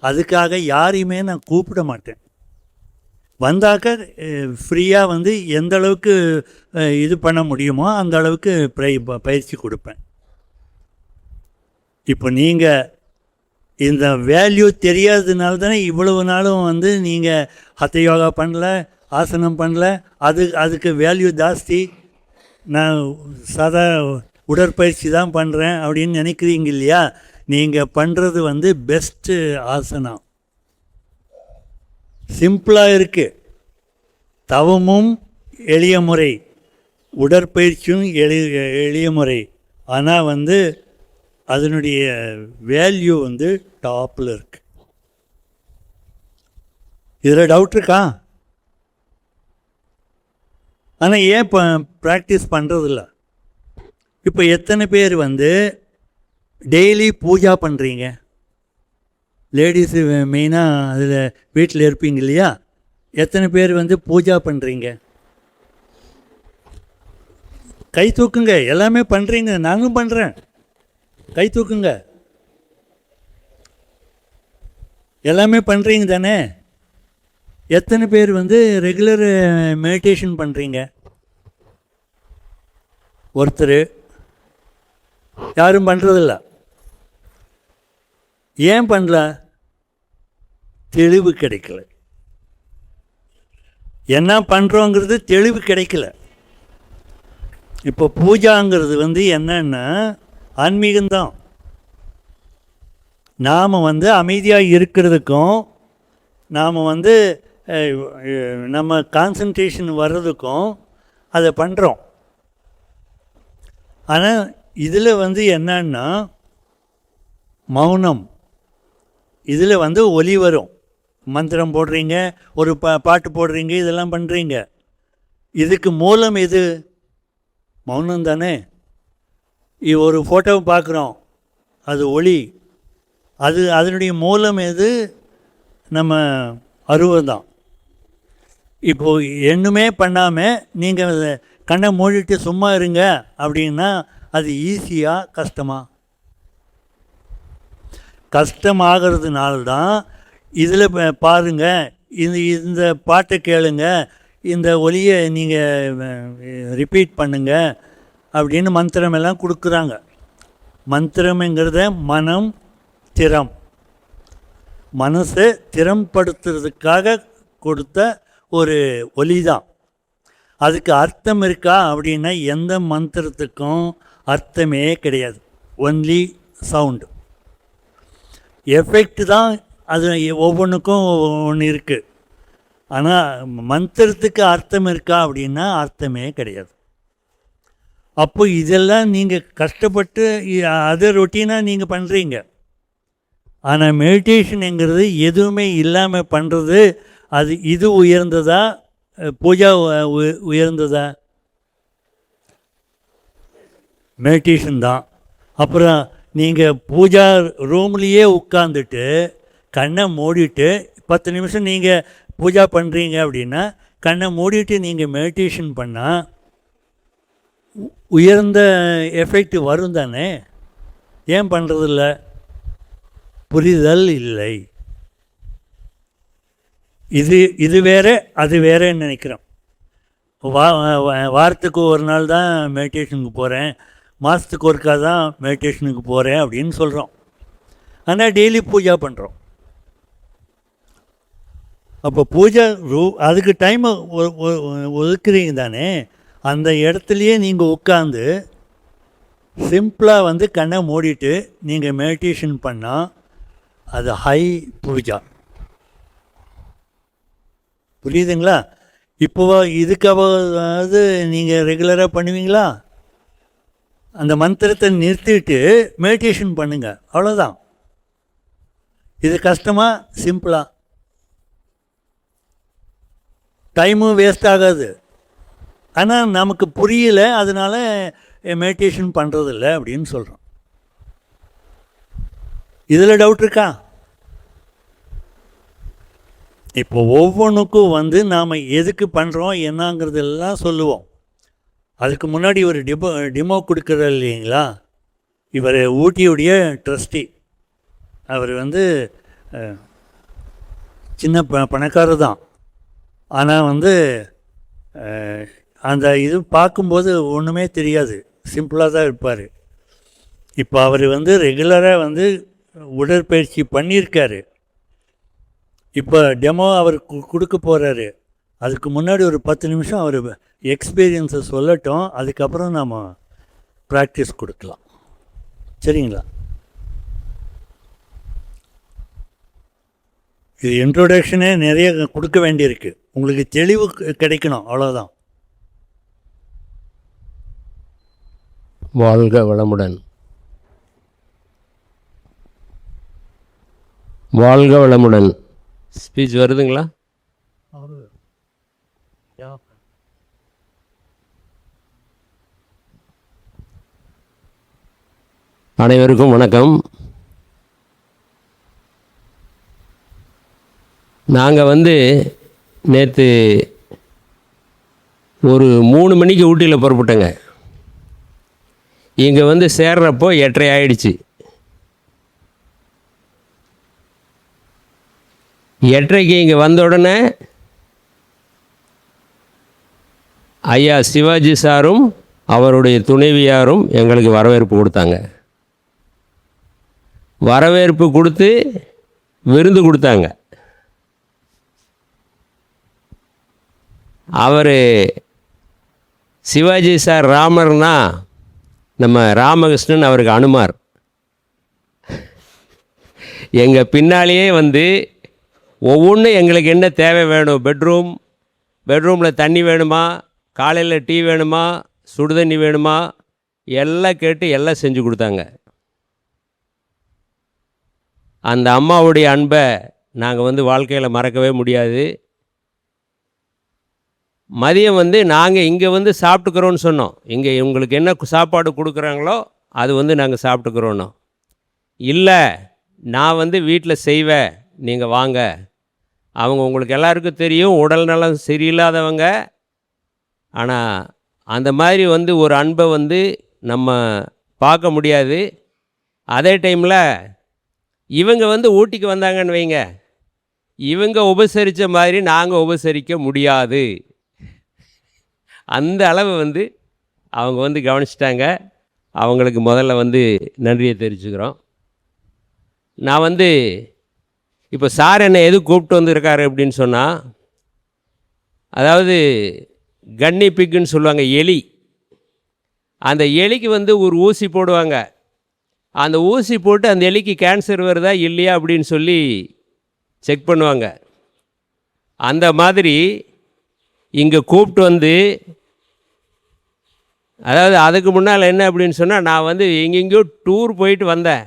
அதுக்காக யாரையுமே நான் கூப்பிட மாட்டேன். வந்தாக்க ஃப்ரீயாக வந்து எந்த அளவுக்கு இது பண்ண முடியுமோ அந்த அளவுக்கு பயிற்சி கொடுப்பேன். இப்போ நீங்கள் இந்த வேல்யூ தெரியாததுனால தானே இவ்வளவு நாளும் வந்து நீங்கள் ஹத்த யோகா பண்ணல, ஆசனம் பண்ணல, அதுக்கு வேல்யூ ஜாஸ்தி, நான் சாதா உடற்பயிற்சி தான் பண்ணுறேன் அப்படின்னு நினைக்கிறீங்க இல்லையா? நீங்கள் பண்ணுறது வந்து பெஸ்ட்டு ஆசனம். சிம்பிளாக இருக்குது. தவமும் எளிய முறை, உடற்பயிற்சியும் எளிய முறை. ஆனால் வந்து அதனுடைய வேல்யூ வந்து டாப்பில் இருக்கு. இதில் டவுட் இருக்கா? ஆனால் ஏன் இப்போ ப்ராக்டிஸ் பண்ணுறதில்ல? இப்போ எத்தனை பேர் வந்து டெய்லி பூஜா பண்ணுறீங்க? லேடிஸு மெயினாக அதில் வீட்டில் இருப்பீங்க இல்லையா? எத்தனை பேர் வந்து பூஜா பண்ணுறீங்க? கை தூக்குங்க. எல்லாமே பண்ணுறீங்க, நானும் பண்ணுறேன். கை தூக்குங்க. எல்லாமே பண்ணுறீங்க தானே? எத்தனை பேர் வந்து ரெகுலர் மெடிடேஷன் பண்ணுறீங்க? ஒருத்தர். யாரும் பண்ணுறதில்ல. ஏன் பண்ணல? தெளிவு கிடைக்கல. என்ன பண்ணுறோங்கிறது தெளிவு கிடைக்கல. இப்போ பூஜாங்கிறது வந்து என்னன்னா ஆன்மீகம்தான். நாம் வந்து அமைதியாக இருக்கிறதுக்கும் நாம் வந்து நம்ம கான்சன்ட்ரேஷன் வர்றதுக்கும் அதை பண்ணுறோம். ஆனால் இதில் வந்து என்னன்னா மௌனம். இதில் வந்து ஒலி வரும். மந்திரம் போடுறீங்க, ஒரு பாட்டு போடுறீங்க, இதெல்லாம் பண்ணுறீங்க. இதுக்கு மூலம் எது? மௌனம் தானே. ஒரு ஃபோட்டோவை பார்க்குறோம், அது ஒளி. அதனுடைய மூலம் எது? நம்ம அருவம் தான். இப்போது என்னுமே பண்ணாமல் நீங்கள் கண்ணை மூடிட்டு சும்மா இருங்க அப்படின்னா அது ஈஸியாக கஷ்டமா? கஷ்டமாகிறதுனால்தான் இதில் பாருங்கள், இந்த பாட்டை கேளுங்க, இந்த ஒலியை நீங்கள் ரிப்பீட் பண்ணுங்க அப்படின்னு மந்திரமெல்லாம் கொடுக்குறாங்க. மந்திரம்ங்கிறத மனம் திறம், மனசை திறம்படுத்துறதுக்காக கொடுத்த ஒரு ஒலி தான். அதுக்கு அர்த்தம் இருக்கா அப்படின்னா எந்த மந்திரத்துக்கும் அர்த்தமே கிடையாது. ஒன்லி சவுண்டு, எஃபெக்ட் தான். அது ஒவ்வொன்றுக்கும் ஒன்று இருக்குது. ஆனால் மந்திரத்துக்கு அர்த்தம் இருக்கா அப்படின்னா அர்த்தமே கிடையாது. அப்போ இதெல்லாம் நீங்கள் கஷ்டப்பட்டு அதை ரொட்டீனாக நீங்கள் பண்ணுறீங்க. ஆனால் மெடிடேஷனுங்கிறது எதுவுமே இல்லாமல் பண்ணுறது, இது உயர்ந்ததா? பூஜா உயர்ந்ததா? மெடிடேஷன் தான். அப்புறம் நீங்கள் பூஜா ரூம்லேயே உட்காந்துட்டு கண்ணை மூடிட்டு 10 நிமிஷம் நீங்கள் பூஜா பண்ணுறீங்க அப்படின்னா கண்ணை மூடிட்டு நீங்கள் மெடிடேஷன் பண்ணால் உயர்ந்த எஃபெக்ட் வரும் தானே. ஏன் பண்ணுறதில்ல? புரிதல் இல்லை. இது வேறு அது வேறேன்னு நினைக்கிறோம். வாரத்துக்கு ஒரு நாள் தான் மெடிடேஷனுக்கு போகிறேன், மாதத்துக்கு ஒருக்கா தான் மெடிடேஷனுக்கு போகிறேன் அப்படின்னு சொல்கிறோம். ஆனால் டெய்லி பூஜா பண்ணுறோம். அப்போ பூஜா அதுக்கு டைம் ஒதுக்குறீங்க தானே. அந்த இடத்துலையே நீங்கள் உட்காந்து சிம்பிளாக வந்து கண்ணை மூடிட்டு நீங்கள் மெடிடேஷன் பண்ணால் அது ஹை பூஜா. புரியுதுங்களா? இப்போ இதுக்காவது நீங்கள் ரெகுலராக பண்ணுவீங்களா? அந்த மந்திரத்தை நிறுத்திட்டு மெடிடேஷன் பண்ணுங்கள், அவ்வளோதான். இது கஷ்டமாக சிம்பிளாக? டைமும் வேஸ்ட் ஆகாது. ஆனால் நமக்கு புரியலை, அதனால் மெடிடேஷன் பண்ணுறதில்ல அப்படின்னு சொல்கிறோம். இதில் டவுட் இருக்கா? இப்போ ஒவ்வொன்றுக்கும் வந்து நாம் எதுக்கு பண்ணுறோம் என்னங்கிறதெல்லாம் சொல்லுவோம். அதுக்கு முன்னாடி ஒரு டிமோ கொடுக்குறாரு இல்லைங்களா? இவர் ஊட்டியுடைய ட்ரஸ்டி. அவர் வந்து சின்ன பணக்காரர் தான். ஆனால் வந்து அந்த இது பார்க்கும்போது ஒன்றுமே தெரியாது, சிம்பிளாக தான் இருப்பார். இப்போ அவர் வந்து ரெகுலராக வந்து உடற்பயிற்சி பண்ணியிருக்காரு. இப்போ டெமோ அவர் கொடுக்க போகிறாரு. அதுக்கு முன்னாடி ஒரு 10 நிமிஷம் அவர் எக்ஸ்பீரியன்ஸை சொல்லட்டும், அதுக்கப்புறம் நாம் ப்ராக்டிஸ் கொடுக்கலாம். சரிங்களா? இது இன்ட்ரோடக்ஷனே நிறைய கொடுக்க வேண்டியிருக்கு. உங்களுக்கு தெளிவு கிடைக்கணும், அவ்வளோதான். வாழ்க வளமுடன். வாழ்க வளமுடன். ஸ்பீச் வருதுங்களா? அனைவருக்கும் வணக்கம். நாங்கள் நேற்று ஒரு 3 மணிக்கு ஊட்டியில் புறப்பட்டேங்க. இங்கே சேர்றப்போ 8:30 ஆயிடுச்சு. 8:30க்கு இங்கே வந்த உடனே ஐயா சிவாஜி சாரும் அவருடைய துணைவியாரும் எங்களுக்கு வரவேற்பு கொடுத்தாங்க. வரவேற்பு கொடுத்து விருந்து கொடுத்தாங்க. அவர் சிவாஜி சார் ராமர்னா நம்ம ராமகிருஷ்ணன், அவருக்கு அனுமார். எங்கள் பின்னாலேயே ஒவ்வொன்றும் எங்களுக்கு என்ன தேவை வேணும், பெட்ரூமில் தண்ணி வேணுமா, காலையில் டீ வேணுமா, சுடுதண்ணி வேணுமா, எல்லாம் கேட்டு எல்லாம் செஞ்சு கொடுத்தாங்க. அந்த அம்மாவுடைய அன்பை நாங்கள் வாழ்க்கையில் மறக்கவே முடியாது. மதியம் நாங்கள் இங்கே சாப்பிட்டுக்கிறோன்னு சொன்னோம். இங்கே உங்களுக்கு என்ன சாப்பாடு கொடுக்குறாங்களோ அது நாங்கள் சாப்பிட்டுக்கிறோன்னோம். இல்லை, நான் வீட்டில் செய்வேன், நீங்கள் வாங்க. அவங்க உங்களுக்கு எல்லாருக்கும் தெரியும், உடல் நலம் சரியில்லாதவங்க. ஆனால் அந்த மாதிரி ஒரு அன்பை நம்ம பார்க்க முடியாது. அதே டைமில் இவங்க ஊட்டிக்கு வந்தாங்கன்னு வைங்க, இவங்க உபசரித்த மாதிரி நாங்கள் உபசரிக்க முடியாது. அந்த அளவு அவங்க கவனிச்சிட்டாங்க. அவங்களுக்கு முதல்ல நன்றியை தெரிவிச்சுக்கிறோம். நான் இப்போ சார் என்னை எது கூப்பிட்டு வந்திருக்காரு அப்படின்னு சொன்னால், அதாவது கன்னி பிக்குன்னு சொல்லுவாங்க, எலி. அந்த எலிக்கு ஒரு ஊசி போடுவாங்க. அந்த ஊசி போட்டு அந்த எலிக்கு கேன்சர் வருதா இல்லையா அப்படின்னு சொல்லி செக் பண்ணுவாங்க. அந்த மாதிரி இங்கே கூப்பிட்டு அதாவது அதுக்கு முன்னால் என்ன அப்படின்னு சொன்னால், நான் எங்கெங்கேயோ டூர் போயிட்டு வந்தேன்.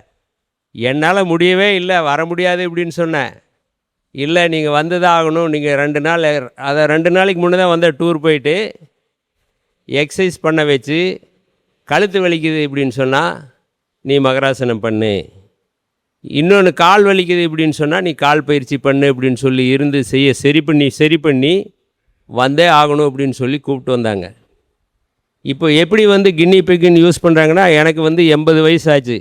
என்னால் முடியவே இல்லை, வர முடியாது அப்படின்னு சொன்னேன். இல்லை, நீங்கள் வந்து தான் ஆகணும், நீங்கள் 2 நாள், அதை 2 நாளைக்கு முன்னே தான் வந்தேன். டூர் போயிட்டு எக்ஸசைஸ் பண்ண வச்சு, கழுத்து வலிக்குது இப்படின்னு சொன்னால் நீ மகராசனம் பண்ணு, இன்னொன்று கால் வலிக்குது இப்படின்னு சொன்னால் நீ கால் பயிற்சி பண்ணு அப்படின்னு சொல்லி இருந்து சரி பண்ணி வந்தே ஆகணும் அப்படின்னு சொல்லி கூப்பிட்டு வந்தாங்க. இப்போ எப்படி கின்னி பிக்குன்னு யூஸ் பண்ணுறாங்கன்னா, எனக்கு 80 வயசு ஆச்சு.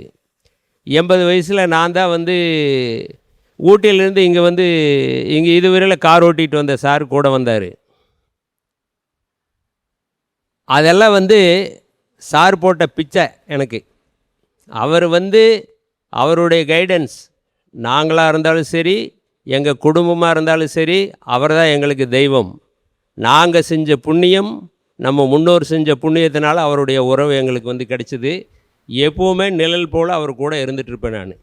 80 வயசில் நான் தான் ஊட்டியிலேருந்து இங்கே இதுவரையில் கார் ஓட்டிகிட்டு வந்த சார் கூட வந்தார். அதெல்லாம் சார் போட்ட பிச்சை எனக்கு. அவர் அவருடைய கைடன்ஸ், நாங்களாக இருந்தாலும் சரி, எங்கள் குடும்பமாக இருந்தாலும் சரி, அவர் தான் எங்களுக்கு தெய்வம். நாங்கள் செஞ்ச புண்ணியம், நம்ம முன்னோர் செஞ்ச புண்ணியத்தினால அவருடைய உறவு எங்களுக்கு கிடைச்சிது. எப்போவுமே நிழல் போல் அவர் கூட இருந்துகிட்ருப்பேன். நான்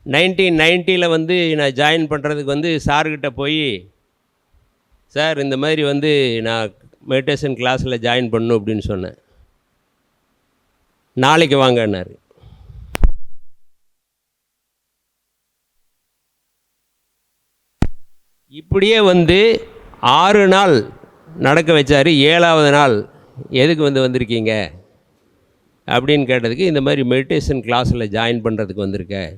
1990 நான் ஜாயின் பண்ணுறதுக்கு சார்கிட்ட போய், சார் இந்த மாதிரி நான் மெடிடேஷன் கிளாஸில் ஜாயின் பண்ணணும் அப்படின்னு சொன்னேன். நாளைக்கு வாங்கன்னாரு. இப்படியே 6 நாள் நடக்க வச்சார். 7ஆவது நாள் எதுக்கு வந்திருக்கீங்க அப்படின்னு கேட்டதுக்கு, இந்த மாதிரி மெடிடேஷன் கிளாஸில் ஜாயின் பண்ணுறதுக்கு வந்திருக்கேன்.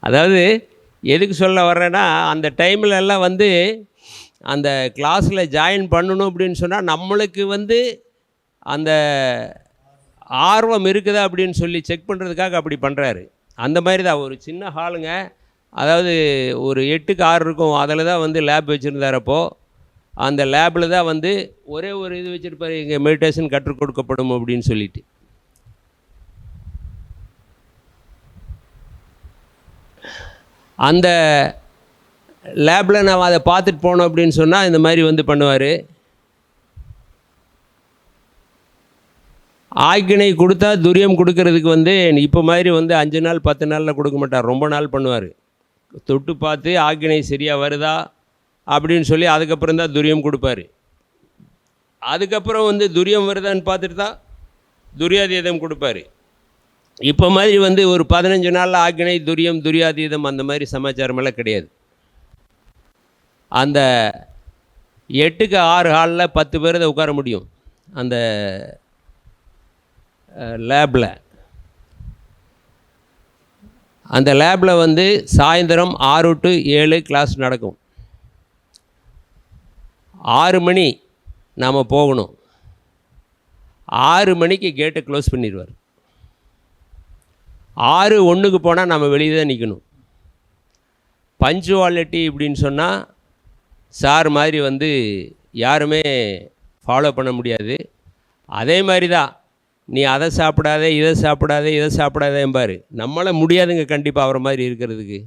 அதாவது எதுக்கு சொல்ல வர்றேன்னா, அந்த டைமில் எல்லாம் அந்த கிளாஸில் ஜாயின் பண்ணணும் அப்படின்னு சொன்னால் நம்மளுக்கு அந்த ஆர்வம் இருக்குதா அப்படின்னு சொல்லி செக் பண்ணுறதுக்காக அப்படி பண்ணுறாரு. அந்த மாதிரி தான் ஒரு சின்ன ஹாலுங்க. அதாவது ஒரு 8க்கு 6 இருக்கும். அதில் தான் லேப் வச்சுருந்தார். அப்போது அந்த லேபில் தான் ஒரே ஒரு இது வச்சுருப்பார், இங்கே மெடிடேஷன் கற்றுக் கொடுக்கப்படும் அப்படின்னு சொல்லிட்டு. அந்த லேபில் நான் அதை பார்த்துட்டு போனோம் அப்படின்னு சொன்னால் இந்த மாதிரி பண்ணுவார். ஆக்கினை கொடுத்தா துரியம் கொடுக்கறதுக்கு இப்போ மாதிரி 5 நாள் 10 நாளில் கொடுக்க மாட்டார், ரொம்ப நாள் பண்ணுவார். தொட்டு பார்த்து ஆக்கினை சரியாக வருதா அப்படின்னு சொல்லி அதுக்கப்புறம் தான் துரியம் கொடுப்பார். அதுக்கப்புறம் வந்து துரியம் வருதான்னு பார்த்துட்டு தான் துரியாதீதம் கொடுப்பாரு. இப்போ மாதிரி வந்து ஒரு 15 நாளில் ஆக்கினை துரியம் துரியாதீதம் அந்த மாதிரி சமாச்சாரமெல்லாம் கிடையாது. அந்த 8க்கு 6 ஹாலில் 10 பேர் தான் உட்கார முடியும் அந்த லேபில். அந்த லேபில் வந்து சாயந்தரம் 6 to 7 கிளாஸ் நடக்கும். 6 மணி நாம் போகணும். 6 மணிக்கு கேட்டை க்ளோஸ் பண்ணிடுவார். 6:01க்கு போனால் நம்ம வெளியே தான் நிற்கணும். பஞ்சுவாலிட்டி இப்படின்னு சொன்னால் சார் மாதிரி வந்து யாருமே ஃபாலோ பண்ண முடியாது. அதே மாதிரி தான் நீ அதை சாப்பிடாதே இதை சாப்பிடாதே இதை சாப்பிடாதேம்பார். நம்மளால் முடியாதுங்க கண்டிப்பாக அவரை மாதிரி இருக்கிறதுக்கு.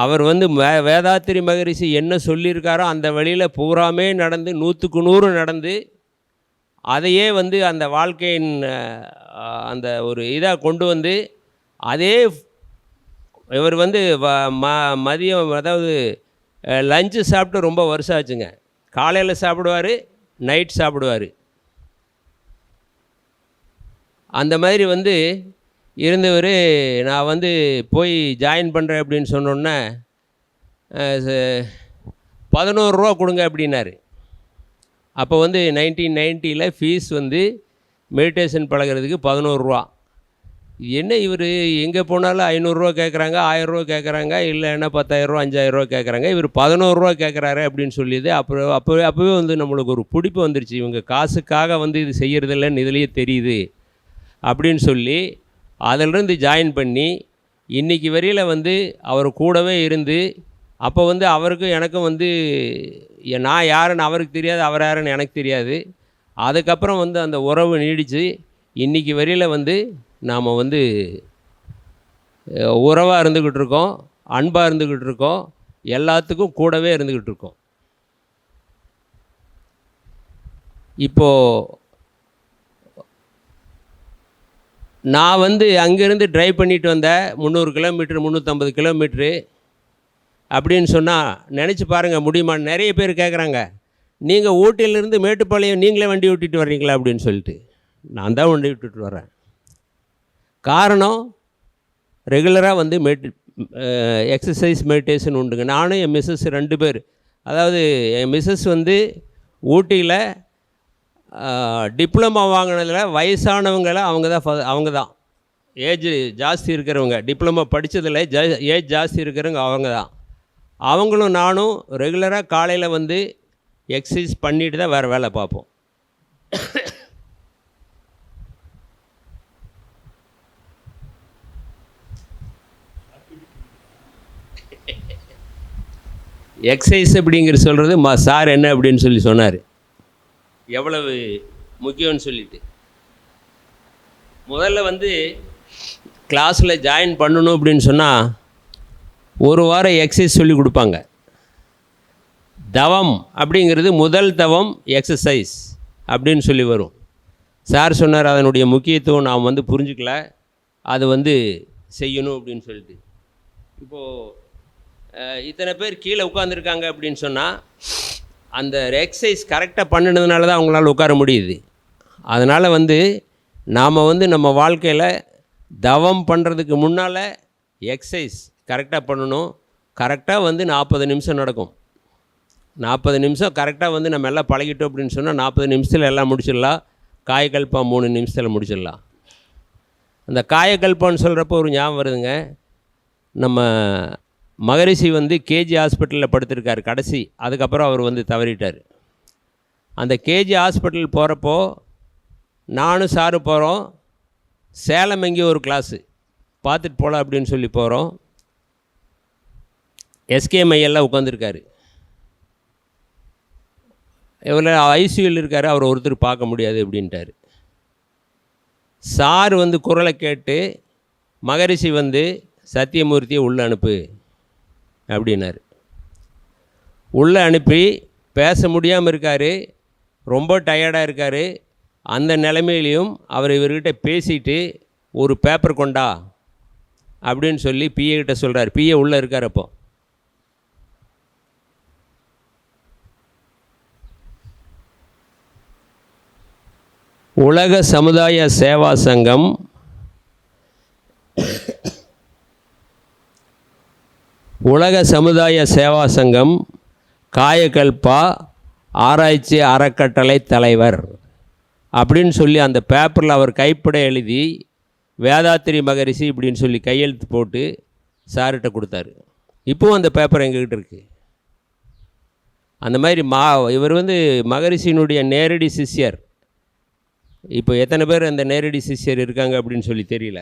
அவர் வந்து வேதாத்திரி மகரிஷி என்ன சொல்லியிருக்காரோ அந்த வழியில் பூராமே நடந்து 100க்கு 100 நடந்து அதையே வந்து அந்த வாழ்க்கையின் அந்த ஒரு இதாக கொண்டு வந்து அதே இவர் வந்து மதியம் அதாவது லஞ்சு சாப்பிட்டு ரொம்ப வருஷம் ஆச்சுங்க. காலையில் சாப்பிடுவார், நைட் சாப்பிடுவார். அந்த மாதிரி வந்து இருந்தவர். நான் வந்து போய் ஜாயின் பண்ணுறேன் அப்படின்னு சொன்னோன்னே 11 ரூபா கொடுங்க அப்படின்னாரு. அப்போ வந்து 1990 ஃபீஸ் வந்து மெடிடேஷன் பழகிறதுக்கு 11 ரூபா. என்ன இவர் எங்கே போனாலும் 500 ரூபா கேட்குறாங்க, 1000 ரூபா கேட்குறாங்க, இல்லைன்னா 10,000 ரூபா 5000 ரூபா கேட்குறாங்க. இவர் 11 ரூபா கேட்குறாரு அப்படின்னு சொல்லிது. அப்போவே வந்து நம்மளுக்கு ஒரு பிடிப்பு வந்துருச்சு. இவங்க காசுக்காக வந்து இது செய்கிறதில்லன்னு இதுலேயே தெரியுது அப்படின்னு சொல்லி அதிலிருந்து ஜாயின் பண்ணி இன்றைக்கி வரையில் வந்து அவர் கூடவே இருந்து அப்போ வந்து அவருக்கும் எனக்கும் வந்து நான் யாருன்னு அவருக்கு தெரியாது, அவர் யாருன்னு எனக்கு தெரியாது. அதுக்கப்புறம் வந்து அந்த உறவு நீடித்து இன்றைக்கி வரையில் வந்து நாம் வந்து உறவாக இருந்துக்கிட்டு இருக்கோம், அன்பாக இருந்துக்கிட்டு இருக்கோம், எல்லாத்துக்கும் கூடவே இருந்துக்கிட்டு இருக்கோம். இப்போது நான் வந்து அங்கேருந்து ட்ரைவ் பண்ணிட்டு வந்தேன் 300 கிலோமீட்ரு 350 கிலோமீட்ரு அப்படின்னு சொன்னால் நினச்சி பாருங்கள் முடியுமான்னு நிறைய பேர் கேட்குறாங்க. நீங்கள் ஊட்டியிலேருந்து மேட்டுப்பாளையம் நீங்களே வண்டி ஓட்டிகிட்டு வர்றீங்களா அப்படின்னு சொல்லிட்டு. நான் தான் வண்டி விட்டுட்டு வரேன். காரணம் ரெகுலராக வந்து எக்ஸசைஸ் மெடிடேஷன் உண்டுங்க. நானும் என் மிஸ்ஸஸ் 2 பேர். அதாவது என் மிஸ்ஸஸ் வந்து ஊட்டியில் டிப்ளமா வாங்கினதில் வயசானவங்களை அவங்க தான் ஏஜ் ஜாஸ்தி இருக்கிறவங்க. டிப்ளமா படித்ததில் ஏஜ் ஜாஸ்தி இருக்கிறவங்க அவங்க தான். அவங்களும் நானும் ரெகுலராக காலையில் வந்து எக்ஸசைஸ் பண்ணிட்டு தான் வேறு வேலை பார்ப்போம். எக்ஸசைஸ் அப்படிங்கிற சொல்கிறது சார் என்ன அப்படின்னு சொல்லி சொன்னார், எவ்வளவு முக்கியம்னு சொல்லிட்டு. முதல்ல வந்து கிளாஸில் ஜாயின் பண்ணணும் அப்படின்னு சொன்னால் ஒரு வாரம் எக்ஸசைஸ் சொல்லி கொடுப்பாங்க. தவம் அப்படிங்கிறது முதல் தவம் எக்ஸசைஸ் அப்படின்னு சொல்லி வரும். சார் சொன்னார் அதனுடைய முக்கியத்துவம் நாம் வந்து புரிஞ்சுக்கல, அது வந்து செய்யணும் அப்படின்னு சொல்லிட்டு. இப்போது இத்தனை பேர் கீழே உட்காந்துருக்காங்க அப்படின்னு சொன்னால் அந்த எக்ஸசைஸ் கரெக்டாக பண்ணினதுனால தான் அவங்களால உட்கார முடியுது. அதனால் வந்து நாம் வந்து நம்ம வாழ்க்கையில் தவம் பண்ணுறதுக்கு முன்னால் எக்ஸசைஸ் கரெக்டாக பண்ணணும். கரெக்டாக வந்து 40 நிமிஷம் நடக்கும். 40 நிமிஷம் கரெக்டாக வந்து நம்ம எல்லாம் பழகிட்டோம் அப்படின்னு சொன்னால் 40 நிமிஷத்தில் எல்லாம் முடிச்சிடலாம். காயக்கல்பா 3 நிமிஷத்தில் முடிச்சிடலாம். அந்த காயக்கல்பான்னு சொல்கிறப்போ ஒரு ஞாபகம் வருதுங்க. நம்ம மகரிஷி வந்து கேஜி ஹாஸ்பிட்டலில் படுத்திருக்கார் கடைசி. அதுக்கப்புறம் அவர் வந்து தவறிட்டார். அந்த கேஜி ஹாஸ்பிட்டல் போகிறப்போ நானும் சாரு போகிறோம். சேலம் எங்கேயோ ஒரு கிளாஸு பார்த்துட்டு போகலாம் அப்படின்னு சொல்லி போகிறோம். எஸ்கே மையெல்லாம் உட்காந்துருக்காரு. இவ்வளோ ஐசியூவில் இருக்கார், அவர் ஒருத்தர் பார்க்க முடியாது அப்படின்ட்டார். சார் வந்து குரலை கேட்டு மகரிஷி வந்து சத்தியமூர்த்தியை உள்ளே அனுப்பு அப்படின்னாரு. உள்ளே அனுப்பி பேச முடியாமல் இருக்கார், ரொம்ப டயர்டாக இருக்கார். அந்த நிலைமையிலையும் அவர் இவர்கிட்ட பேசிட்டு ஒரு பேப்பர் கொண்டா அப்படின்னு சொல்லி பிஏ கிட்ட சொல்கிறார். பிஏ உள்ளே இருக்கார். அப்போ உலக சமுதாய சேவா சங்கம் உலக சமுதாய சேவா சங்கம் காயகல்பா ஆராய்ச்சி அறக்கட்டளை தலைவர் அப்படின்னு சொல்லி அந்த பேப்பரில் அவர் கைப்பட எழுதி வேதாத்திரி மகரிஷி இப்படின்னு சொல்லி கையெழுத்து போட்டு சார்கிட்ட கொடுத்தாரு. இப்போவும் அந்த பேப்பர் எங்ககிட்ட இருக்குது. அந்த மாதிரி இவர் வந்து மகரிஷியினுடைய நேரடி சிஷ்யர். இப்போ எத்தனை பேர் அந்த நேரடி சிஷ்யர் இருக்காங்க அப்படின்னு சொல்லி தெரியல.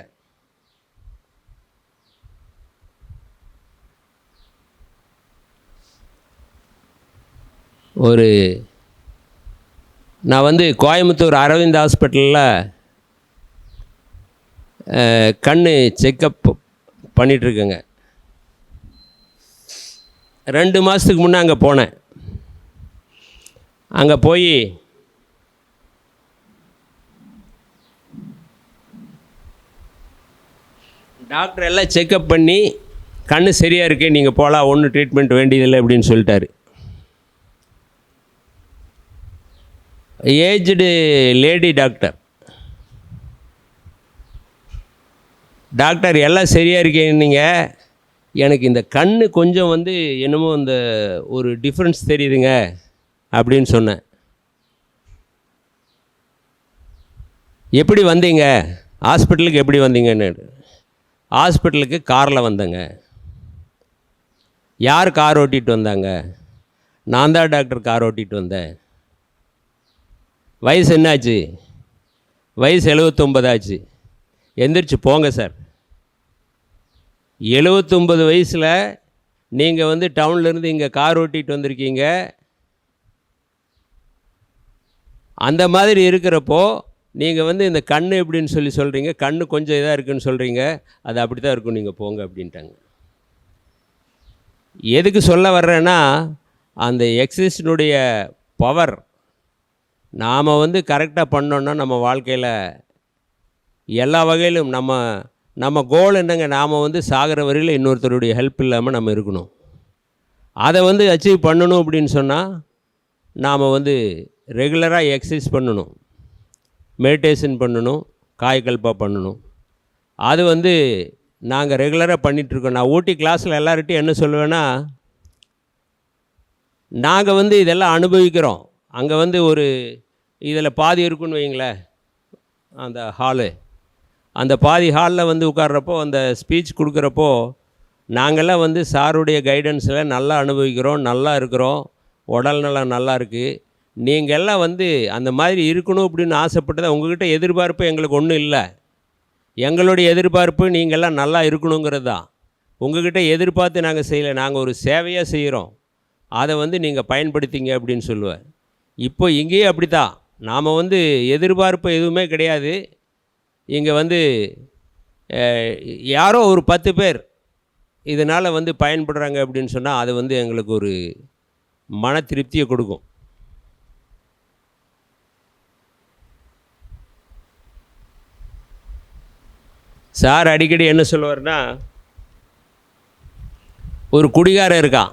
நான் வந்து கோயம்புத்தூர் அரவிந்த் ஹாஸ்பிட்டலில் கண் செக்கப் பண்ணிகிட்ருக்கேங்க. 2 மாதத்துக்கு முன்னே அங்கே போனேன். அங்கே போய் டாக்டர் எல்லாம் செக்கப் பண்ணி கண் சரியாக இருக்கே, நீங்கள் போகலாம், ஒன்றும் ட்ரீட்மெண்ட் வேண்டியதில்லை அப்படின்னு சொல்லிட்டாரு. ஏஜ்டு லேடி டாக்டர் எல்லாம் சரியாக இருக்கேன்னீங்க, எனக்கு இந்த கண் கொஞ்சம் வந்து என்னமோ இந்த ஒரு டிஃப்ரென்ஸ் தெரியுதுங்க அப்படின்னு சொன்னேன். எப்படி வந்தீங்க ஹாஸ்பிட்டலுக்கு, எப்படி வந்தீங்கன்னு? ஹாஸ்பிட்டலுக்கு காரில் வந்தேங்க. யார் கார் ஓட்டிகிட்டு வந்தாங்க? நான் தான் டாக்டர் கார் ஓட்டிகிட்டு வந்தேன். வயசு என்னாச்சு? வயசு 79 ஆச்சு. எந்திரிச்சு போங்க சார். 79 வயசில் நீங்கள் வந்து டவுன்லேருந்து இங்கே கார் ஓட்டிகிட்டு வந்திருக்கீங்க. அந்த மாதிரி இருக்கிறப்போ நீங்கள் வந்து இந்த கண் எப்படின்னு சொல்லி சொல்கிறீங்க, கண் கொஞ்சம் இதாக இருக்குதுன்னு சொல்கிறீங்க, அது அப்படி தான் இருக்கும், நீங்கள் போங்க அப்படின்ட்டாங்க. எதுக்கு சொல்ல வர்றேன்னா, அந்த எக்ஸசைஸினுடைய பவர் நாம் வந்து கரெக்டாக பண்ணோன்னா நம்ம வாழ்க்கையில் எல்லா வகையிலும் நம்ம கோல் என்னங்க, நாம் வந்து சாகிற வரையில் இன்னொருத்தருடைய ஹெல்ப் இல்லாமல் நம்ம இருக்கணும். அதை வந்து அச்சீவ் பண்ணணும் அப்படின்னு சொன்னால் நாம் வந்து ரெகுலராக எக்ஸசைஸ் பண்ணணும், மெடிடேஷன் பண்ணணும், காயகல்பா பண்ணணும். அது வந்து நாங்கள் ரெகுலராக பண்ணிகிட்ருக்கோம். நான் ஊட்டி கிளாஸில் எல்லார்கிட்டையும் என்ன சொல்லுவேன்னா, நாங்கள் வந்து இதெல்லாம் அனுபவிக்கிறோம். அங்கே வந்து ஒரு இதில் பாதி இருக்குன்னு வைங்களேன், அந்த ஹாலு, அந்த பாதி ஹாலில் வந்து உட்கார்றப்போ அந்த ஸ்பீச் கொடுக்குறப்போ நாங்கள்லாம் வந்து சாருடைய கைடன்ஸில் நல்லா அனுபவிக்கிறோம், நல்லா இருக்கிறோம், உடல் நலம் நல்லா இருக்குது. நீங்கள் எல்லாம் வந்து அந்த மாதிரி இருக்கணும் அப்படின்னு ஆசைப்பட்டதை உங்கள்கிட்ட எதிர்பார்ப்பு எங்களுக்கு ஒன்றும் இல்லை. எங்களுடைய எதிர்பார்ப்பு நீங்கள்லாம் நல்லா இருக்கணுங்கிறது தான். உங்கள்கிட்ட எதிர்பார்த்து நாங்கள் செய்யலை, நாங்கள் ஒரு சேவையாக செய்கிறோம், அதை வந்து நீங்கள் பயன்படுத்திங்க அப்படின்னு சொல்லுவேன். இப்போ இங்கேயும் அப்படி தான். நாம் வந்து எதிர்பார்ப்பு எதுவுமே கிடையாது. இங்கே வந்து யாரோ ஒரு 10 பேர் இதனால் வந்து பயன்படுறாங்க அப்படின்னு சொன்னால் அது வந்து எங்களுக்கு ஒரு மன திருப்தியை கொடுக்கும். சார் அடிக்கடி என்ன சொல்லுவார்னா, ஒரு குடிகாரன் இருக்கான்.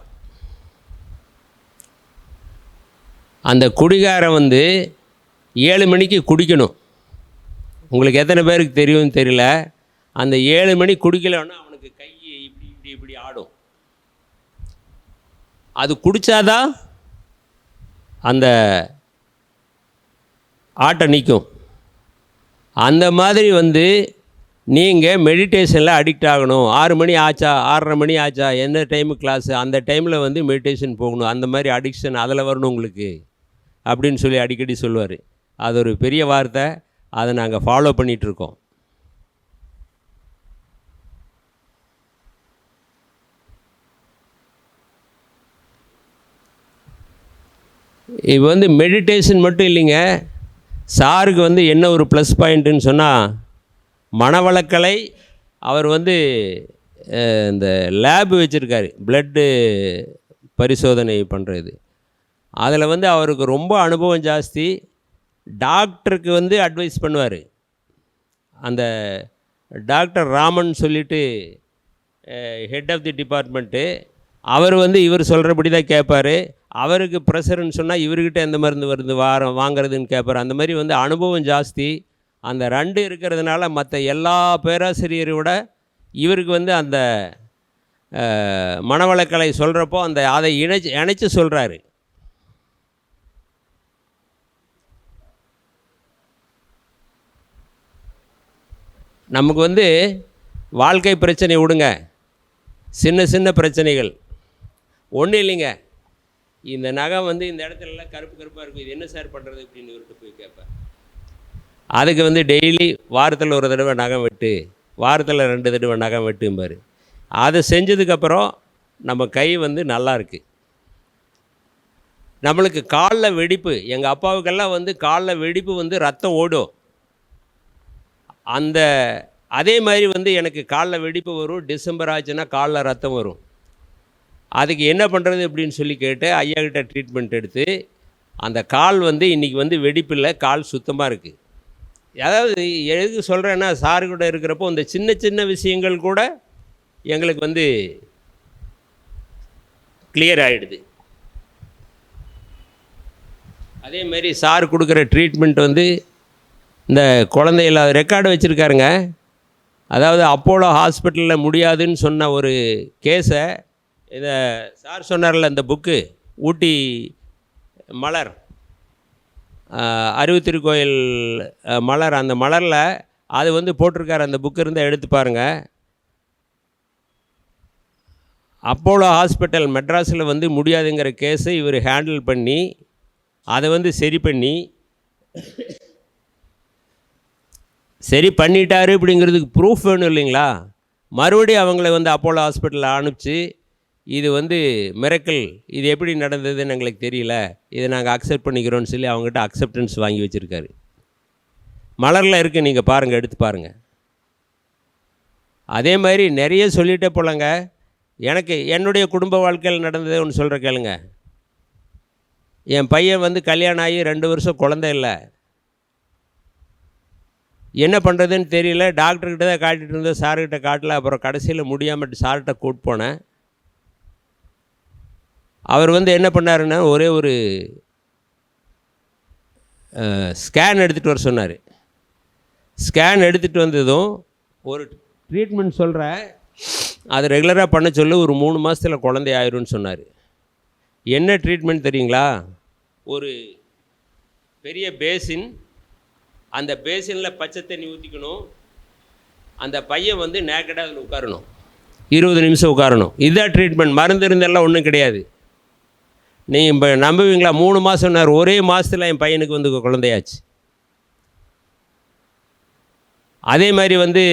அந்த குடிகாரன் வந்து 7 மணிக்கு குடிக்கணும். உங்களுக்கு எத்தனை பேருக்கு தெரியும்னு தெரியல. அந்த 7 மணி குடிக்கலன்னா அவனுக்கு கை இப்படி இப்படி இப்படி ஆடும். அது குடித்தாதான் அந்த ஆட்டம் நிற்கும். அந்த மாதிரி வந்து நீங்கள் மெடிடேஷனில் அடிக்ட் ஆகணும். 6 மணி ஆச்சா, 6:30 மணி ஆச்சா, என்ன டைமு கிளாஸு, அந்த டைமில் வந்து மெடிடேஷன் போகணும். அந்த மாதிரி அடிக்ஷன் அதில் வரணும் உங்களுக்கு அப்படின்னு சொல்லி அடிக்கடி சொல்லுவார். அது ஒரு பெரிய வார்த்தை. அதை நாங்கள் ஃபாலோ பண்ணிகிட்ருக்கோம். இப்போ வந்து மெடிடேஷன் மட்டும் இல்லைங்க. சாருக்கு வந்து என்ன ஒரு ப்ளஸ் பாயிண்ட்டுன்னு சொன்னால், மனவளக்கலை அவர் வந்து இந்த லேபு வச்சுருக்காரு, பிளட்டு பரிசோதனை பண்ணுறது. அதில் வந்து அவருக்கு ரொம்ப அனுபவம் ஜாஸ்தி. டாக்டருக்கு வந்து அட்வைஸ் பண்ணுவார். அந்த டாக்டர் ராமன் சொல்லிட்டு ஹெட் ஆஃப் தி டிபார்ட்மெண்ட்டு, அவர் வந்து இவர் சொல்கிறபடி தான் கேட்பார். அவருக்கு ப்ரெஷர்னு சொன்னால் இவர்கிட்ட எந்த மருந்து வருது வாங்குறதுன்னு கேட்பார். அந்த மாதிரி வந்து அனுபவம் ஜாஸ்தி. அந்த 2 இருக்கிறதுனால மற்ற எல்லா பேராசிரியரை விட இவருக்கு வந்து அந்த மனவளக்கலை சொல்கிறப்போ அதை இணைச்சு சொல்கிறாரு. நமக்கு வந்து வாழ்க்கை பிரச்சனை விடுங்க, சின்ன சின்ன பிரச்சனைகள் ஒன்றும் இல்லைங்க. இந்த நகம் வந்து இந்த இடத்துலலாம் கருப்பு கருப்பாக இருக்கும், இது என்ன சார் பண்ணுறது அப்படின்னு இவர்கிட்ட போய் கேட்பேன். அதுக்கு வந்து டெய்லி வாரத்தில் ஒரு தடவை நகம் வெட்டு, வாரத்தில் 2 தடவை நகம் வெட்டும்பார். அதை செஞ்சதுக்கப்புறம் நம்ம கை வந்து நல்லா இருக்குது. நம்மளுக்கு காலில் வெடிப்பு, எங்கள் அப்பாவுக்கெல்லாம் வந்து காலில் வெடிப்பு வந்து ரத்தம் ஓடும். அதே மாதிரி வந்து எனக்கு காலில் வெடிப்பு வரும். டிசம்பர் ஆச்சுன்னா காலில் ரத்தம் வரும். அதுக்கு என்ன பண்ணுறது அப்படின்னு சொல்லி கேட்டு ஐயா கிட்ட ட்ரீட்மெண்ட் எடுத்து அந்த கால் வந்து இன்றைக்கி வந்து வெடிப்பில்லை, கால் சுத்தமாக இருக்குது. அதாவது எதுக்கு சொல்கிறேன்னா, சாரு கூட இருக்கிறப்போ இந்த சின்ன சின்ன விஷயங்கள் கூட எங்களுக்கு வந்து கிளியர் ஆகிடுது. அதேமாரி சார் கொடுக்குற ட்ரீட்மெண்ட் வந்து இந்த குழந்தைகள ரெக்கார்டு வச்சுருக்காருங்க. அதாவது அப்போலோ ஹாஸ்பிட்டலில் முடியாதுன்னு சொன்ன ஒரு கேஸை, இதை சார் சொன்னார்ல, இந்த புக்கு ஊட்டி மலர், அறிவுத்திருக்கோயில் மலர், அந்த மலரில் அது வந்து போட்டிருக்காரு. அந்த புக்கு இருந்தால் எடுத்து பாருங்கள். அப்போலோ ஹாஸ்பிட்டல் மெட்ராஸில் வந்து முடியாதுங்கிற கேஸை இவர் ஹேண்டில் பண்ணி அதை வந்து சரி பண்ணிட்டாரு அப்படிங்கிறதுக்கு ப்ரூஃப் வேணும் இல்லைங்களா? மறுபடியும் அவங்கள வந்து அப்போலோ ஹாஸ்பிட்டலில் அனுப்பிச்சு, இது வந்து மிரக்கல், இது எப்படி நடந்ததுன்னு எங்களுக்கு தெரியல, இதை நாங்கள் அக்செப்ட் பண்ணிக்கிறோன்னு சொல்லி அவங்ககிட்ட அக்செப்டன்ஸ் வாங்கி வச்சுருக்காரு. மலரில் இருக்குது, நீங்கள் பாருங்கள், எடுத்து பாருங்கள். அதே மாதிரி நிறைய சொல்லிகிட்டே போலங்க. எனக்கு என்னுடைய குடும்ப வாழ்க்கையில் நடந்தது ஒன்று சொல்கிற கேளுங்க. என் பையன் வந்து கல்யாணம் ஆகி 2 வருஷம் குழந்தை இல்லை. என்ன பண்ணுறதுன்னு தெரியல. டாக்டர்கிட்ட தான் காட்டிகிட்டு இருந்தேன், சார்கிட்ட காட்டல. அப்புறம் கடைசியில் முடியாமல் சார்கிட்ட கூட்டு போனேன். அவர் வந்து என்ன பண்ணாருன்னா, ஒரே ஒரு ஸ்கேன் எடுத்துகிட்டு வர சொன்னார். ஸ்கேன் எடுத்துகிட்டு வந்ததும் ஒரு ட்ரீட்மெண்ட் சொல்கிறேன், அது ரெகுலராக பண்ண சொல்லி ஒரு 3 மாதத்தில் குழந்தை ஆயிரும்னு சொன்னார். என்ன ட்ரீட்மெண்ட் தெரியுங்களா? ஒரு பெரிய பேசின், அந்த பேசினில் பச்சை தண்ணி ஊற்றிக்கணும். அந்த பையன் வந்து நேக்கடாக அதில் உட்காரணும், 20 நிமிஷம் உட்காரணும். இதுதான் ட்ரீட்மெண்ட். மருந்து இருந்தெல்லாம் ஒன்றும் கிடையாது. நீங்கள் இப்போ நம்புவீங்களா? 3 மாதம்னார். ஒரே மாதத்தில் என் பையனுக்கு வந்து குழந்தையாச்சு. அதே மாதிரி வந்து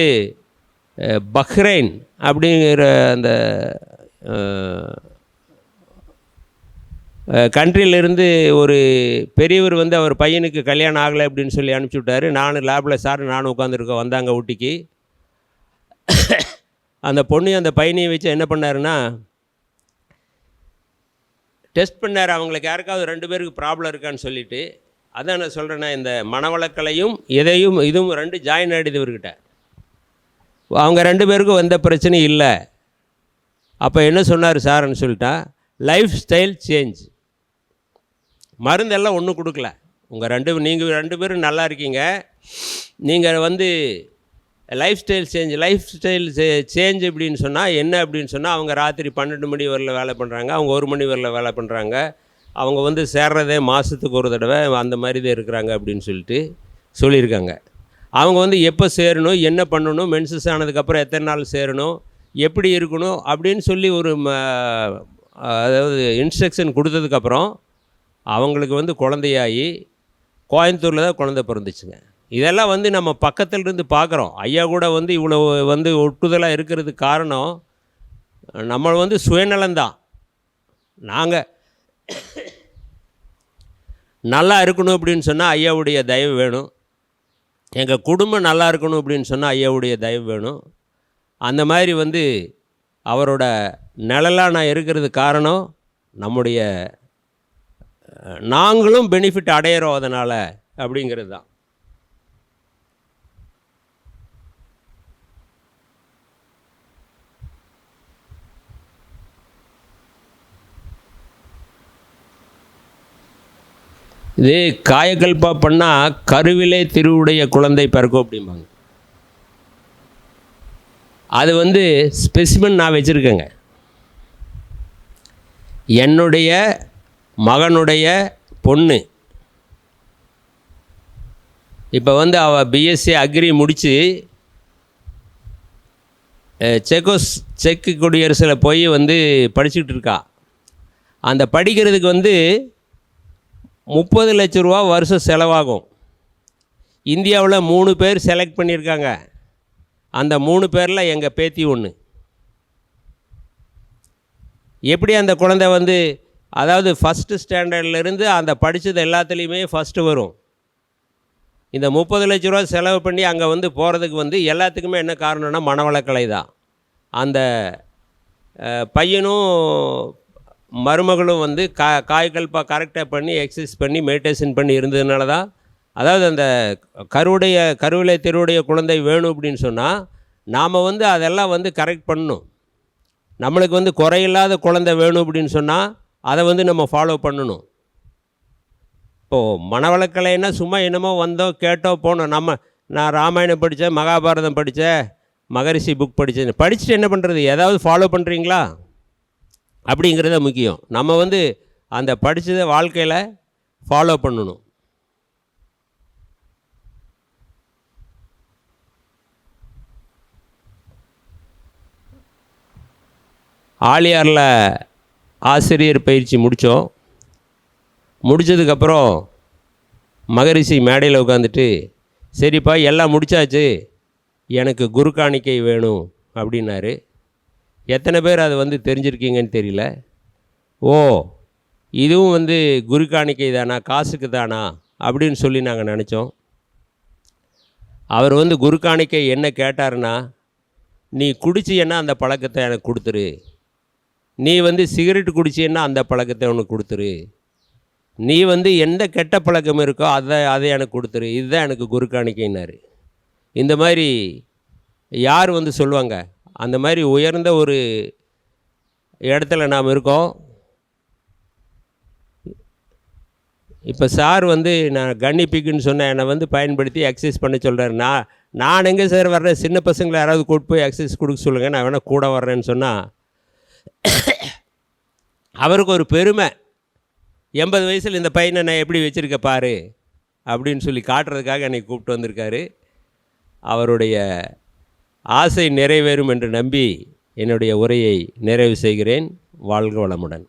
பஹ்ரைன் அப்படிங்கிற அந்த கண்ட்ரியிலேருந்து ஒரு பெரியவர் வந்து அவர் பையனுக்கு கல்யாணம் ஆகலை அப்படின்னு சொல்லி அனுப்பிச்சி விட்டார். நானும் லேபில் நானும் உட்காந்துருக்கோம். வந்தாங்க ஊட்டிக்கு. அந்த பொண்ணையும் அந்த பையனையும் வச்சு என்ன பண்ணாருன்னா, டெஸ்ட் பண்ணார். அவங்களுக்கு யாருக்காவது 2 பேருக்கு ப்ராப்ளம் இருக்கான்னு சொல்லிவிட்டு. அதான் நான் சொல்கிறேன்னா, இந்த மனவளக்கலையும் இதுவும் 2 ஜாயின் ஆகிடுது இவர்கிட்ட. அவங்க 2 பேருக்கும் எந்த பிரச்சனையும் இல்லை. அப்போ என்ன சொன்னார் சார்ன்னு சொல்லிட்டா, லைஃப் ஸ்டைல் சேஞ்ச். மருந்தெல்லாம் ஒன்றும் கொடுக்கல. நீங்கள் 2 பேரும் நல்லா இருக்கீங்க. நீங்கள் வந்து லைஃப் ஸ்டைல் சேஞ்ச் அப்படின்னு சொன்னால் என்ன அப்படின்னு சொன்னால், அவங்க ராத்திரி 12 மணி வரல வேலை பண்ணுறாங்க, அவங்க 1 மணி வரல வேலை பண்ணுறாங்க, அவங்க வந்து சேர்றதே மாதத்துக்கு ஒரு தடவை, அந்த மாதிரி தான் இருக்கிறாங்க அப்படின்னு சொல்லியிருக்காங்க. அவங்க வந்து எப்போ சேரணும், என்ன பண்ணணும், மென்சஸ் ஆனதுக்கப்புறம் எத்தனை நாள் சேரணும், எப்படி இருக்கணும் அப்படின்னு சொல்லி ஒரு அதாவது இன்ஸ்ட்ரக்ஷன் கொடுத்ததுக்கப்புறம் அவங்களுக்கு வந்து குழந்தையாகி கோயம்புத்தூரில் தான் குழந்தை பிறந்துச்சுங்க. இதெல்லாம் வந்து நம்ம பக்கத்தில் இருந்து பார்க்குறோம். ஐயா கூட வந்து இவ்வளோ வந்து ஒட்டுதலாக இருக்கிறதுக்கு காரணம் நம்ம வந்து சுயநலம்தான். நாங்கள் நல்லா இருக்கணும் அப்படின்னு சொன்னால் ஐயாவுடைய தயவு வேணும். எங்கள் குடும்பம் நல்லா இருக்கணும் அப்படின்னு சொன்னால் ஐயாவுடைய தயவு வேணும். அந்த மாதிரி வந்து அவரோட நிழலாக நான் இருக்கிறது காரணம் நம்முடைய நாங்களும் பெனிஃபிட் அடையிறோம் அதனால் அப்படிங்கிறது தான். இது காயக்கல்பா பண்ணால் கருவிலே திருவுடைய குழந்தை பிறக்கும் அப்படிம்பாங்க. அது வந்து ஸ்பெசிமன் நான் வச்சுருக்கேங்க. என்னுடைய மகனுடைய பொண்ணு இப்போ வந்து அவள் பிஎஸ்சி அக்ரி முடித்து செக்கு குடியரசில் போய் வந்து படிச்சுக்கிட்டு இருக்கா. அந்த படிக்கிறதுக்கு வந்து 30 லட்ச ரூபா வருஷம் செலவாகும். இந்தியாவில் 3 பேர் செலக்ட் பண்ணியிருக்காங்க. அந்த 3 பேரில் எங்கள் பேத்தி ஒன்று. எப்படி அந்த குழந்தை வந்து, அதாவது ஃபஸ்ட்டு ஸ்டாண்டர்ட்லேருந்து அந்த படித்தது எல்லாத்துலேயுமே ஃபஸ்ட்டு வரும். இந்த 30 லட்ச ரூபா செலவு பண்ணி அங்கே வந்து போகிறதுக்கு வந்து எல்லாத்துக்குமே என்ன காரணம்னா மனவளக்கலை தான். அந்த பையனும் மருமகளும் வந்து காய்கல்பா கரெக்டாக பண்ணி எக்ஸசைஸ் பண்ணி மெடிடேஷன் பண்ணி இருந்ததுனால தான், அதாவது அந்த கருவிலே திருவுடைய குழந்தை வேணும் அப்படின்னு சொன்னால் நாம் வந்து அதெல்லாம் வந்து கரெக்ட் பண்ணணும். நம்மளுக்கு வந்து குறையில்லாத குழந்தை வேணும் அப்படின்னு சொன்னால் அதை வந்து நம்ம ஃபாலோ பண்ணணும். இப்போது மனவளக்கலைன்னா சும்மா என்னமோ வந்தோம் கேட்டோம் போனோம். நான் ராமாயணம் படித்தேன், மகாபாரதம் படித்தேன், மகரிஷி புக் படித்தேன், படிச்சுட்டு என்ன பண்ணுறது, ஏதாவது ஃபாலோ பண்ணுறீங்களா அப்படிங்கிறத முக்கியம். நம்ம வந்து அந்த படித்ததை வாழ்க்கையில் ஃபாலோ பண்ணணும். ஆலியாரில் ஆசிரியர் பயிற்சி முடித்தோம். முடித்ததுக்கப்புறம் மகரிஷி மேடையில் உட்காந்துட்டு, சரிப்பா எல்லாம் முடித்தாச்சு, எனக்கு குரு காணிக்கை வேணும் அப்படின்னாரு. எத்தனை பேர் அதை வந்து தெரிஞ்சிருக்கீங்கன்னு தெரியல. ஓ, இதுவும் வந்து குரு காணிக்கை தானா, காசுக்கு தானா அப்படின்னு சொல்லி நாங்கள் நினச்சோம். அவர் வந்து குரு காணிக்கை என்ன கேட்டாருன்னா, நீ குடிச்சின்னா அந்த பழக்கத்தை எனக்கு கொடுத்துரு, நீ வந்து சிகரெட்டு குடிச்சின்னா அந்த பழக்கத்தை உனக்கு கொடுத்துரு, நீ வந்து எந்த கெட்ட பழக்கம் இருக்கோ அதை எனக்கு கொடுத்துரு, இதுதான் எனக்கு குரு காணிக்கைன்னாரு. இந்த மாதிரி யார் வந்து சொல்லுவாங்க? அந்த மாதிரி உயர்ந்த ஒரு இடத்துல நாம் இருக்கோம். இப்போ சார் வந்து நான் கன்னிப்பிக்குன்னு சொன்னேன், என்னை வந்து பயன்படுத்தி எக்ஸசைஸ் பண்ண சொல்கிறார். நான் எங்கே சார் வர்றேன், சின்ன பசங்களை யாராவது கூட்டு போய் எக்ஸசைஸ் கொடுக்க சொல்லுங்கள், நான் வேணால் கூட வர்றேன்னு சொன்னால் அவருக்கு ஒரு பெருமை. 80 வயசில் இந்த பையனை நான் எப்படி வச்சுருக்க பாரு அப்படின்னு சொல்லி காட்டுறதுக்காக என்னை கூப்பிட்டு வந்திருக்காரு. அவருடைய ஆசை நிறைவேறும் என்று நம்பி என்னுடைய உரையை நிறைவு செய்கிறேன். வாழ்க வளமுடன்.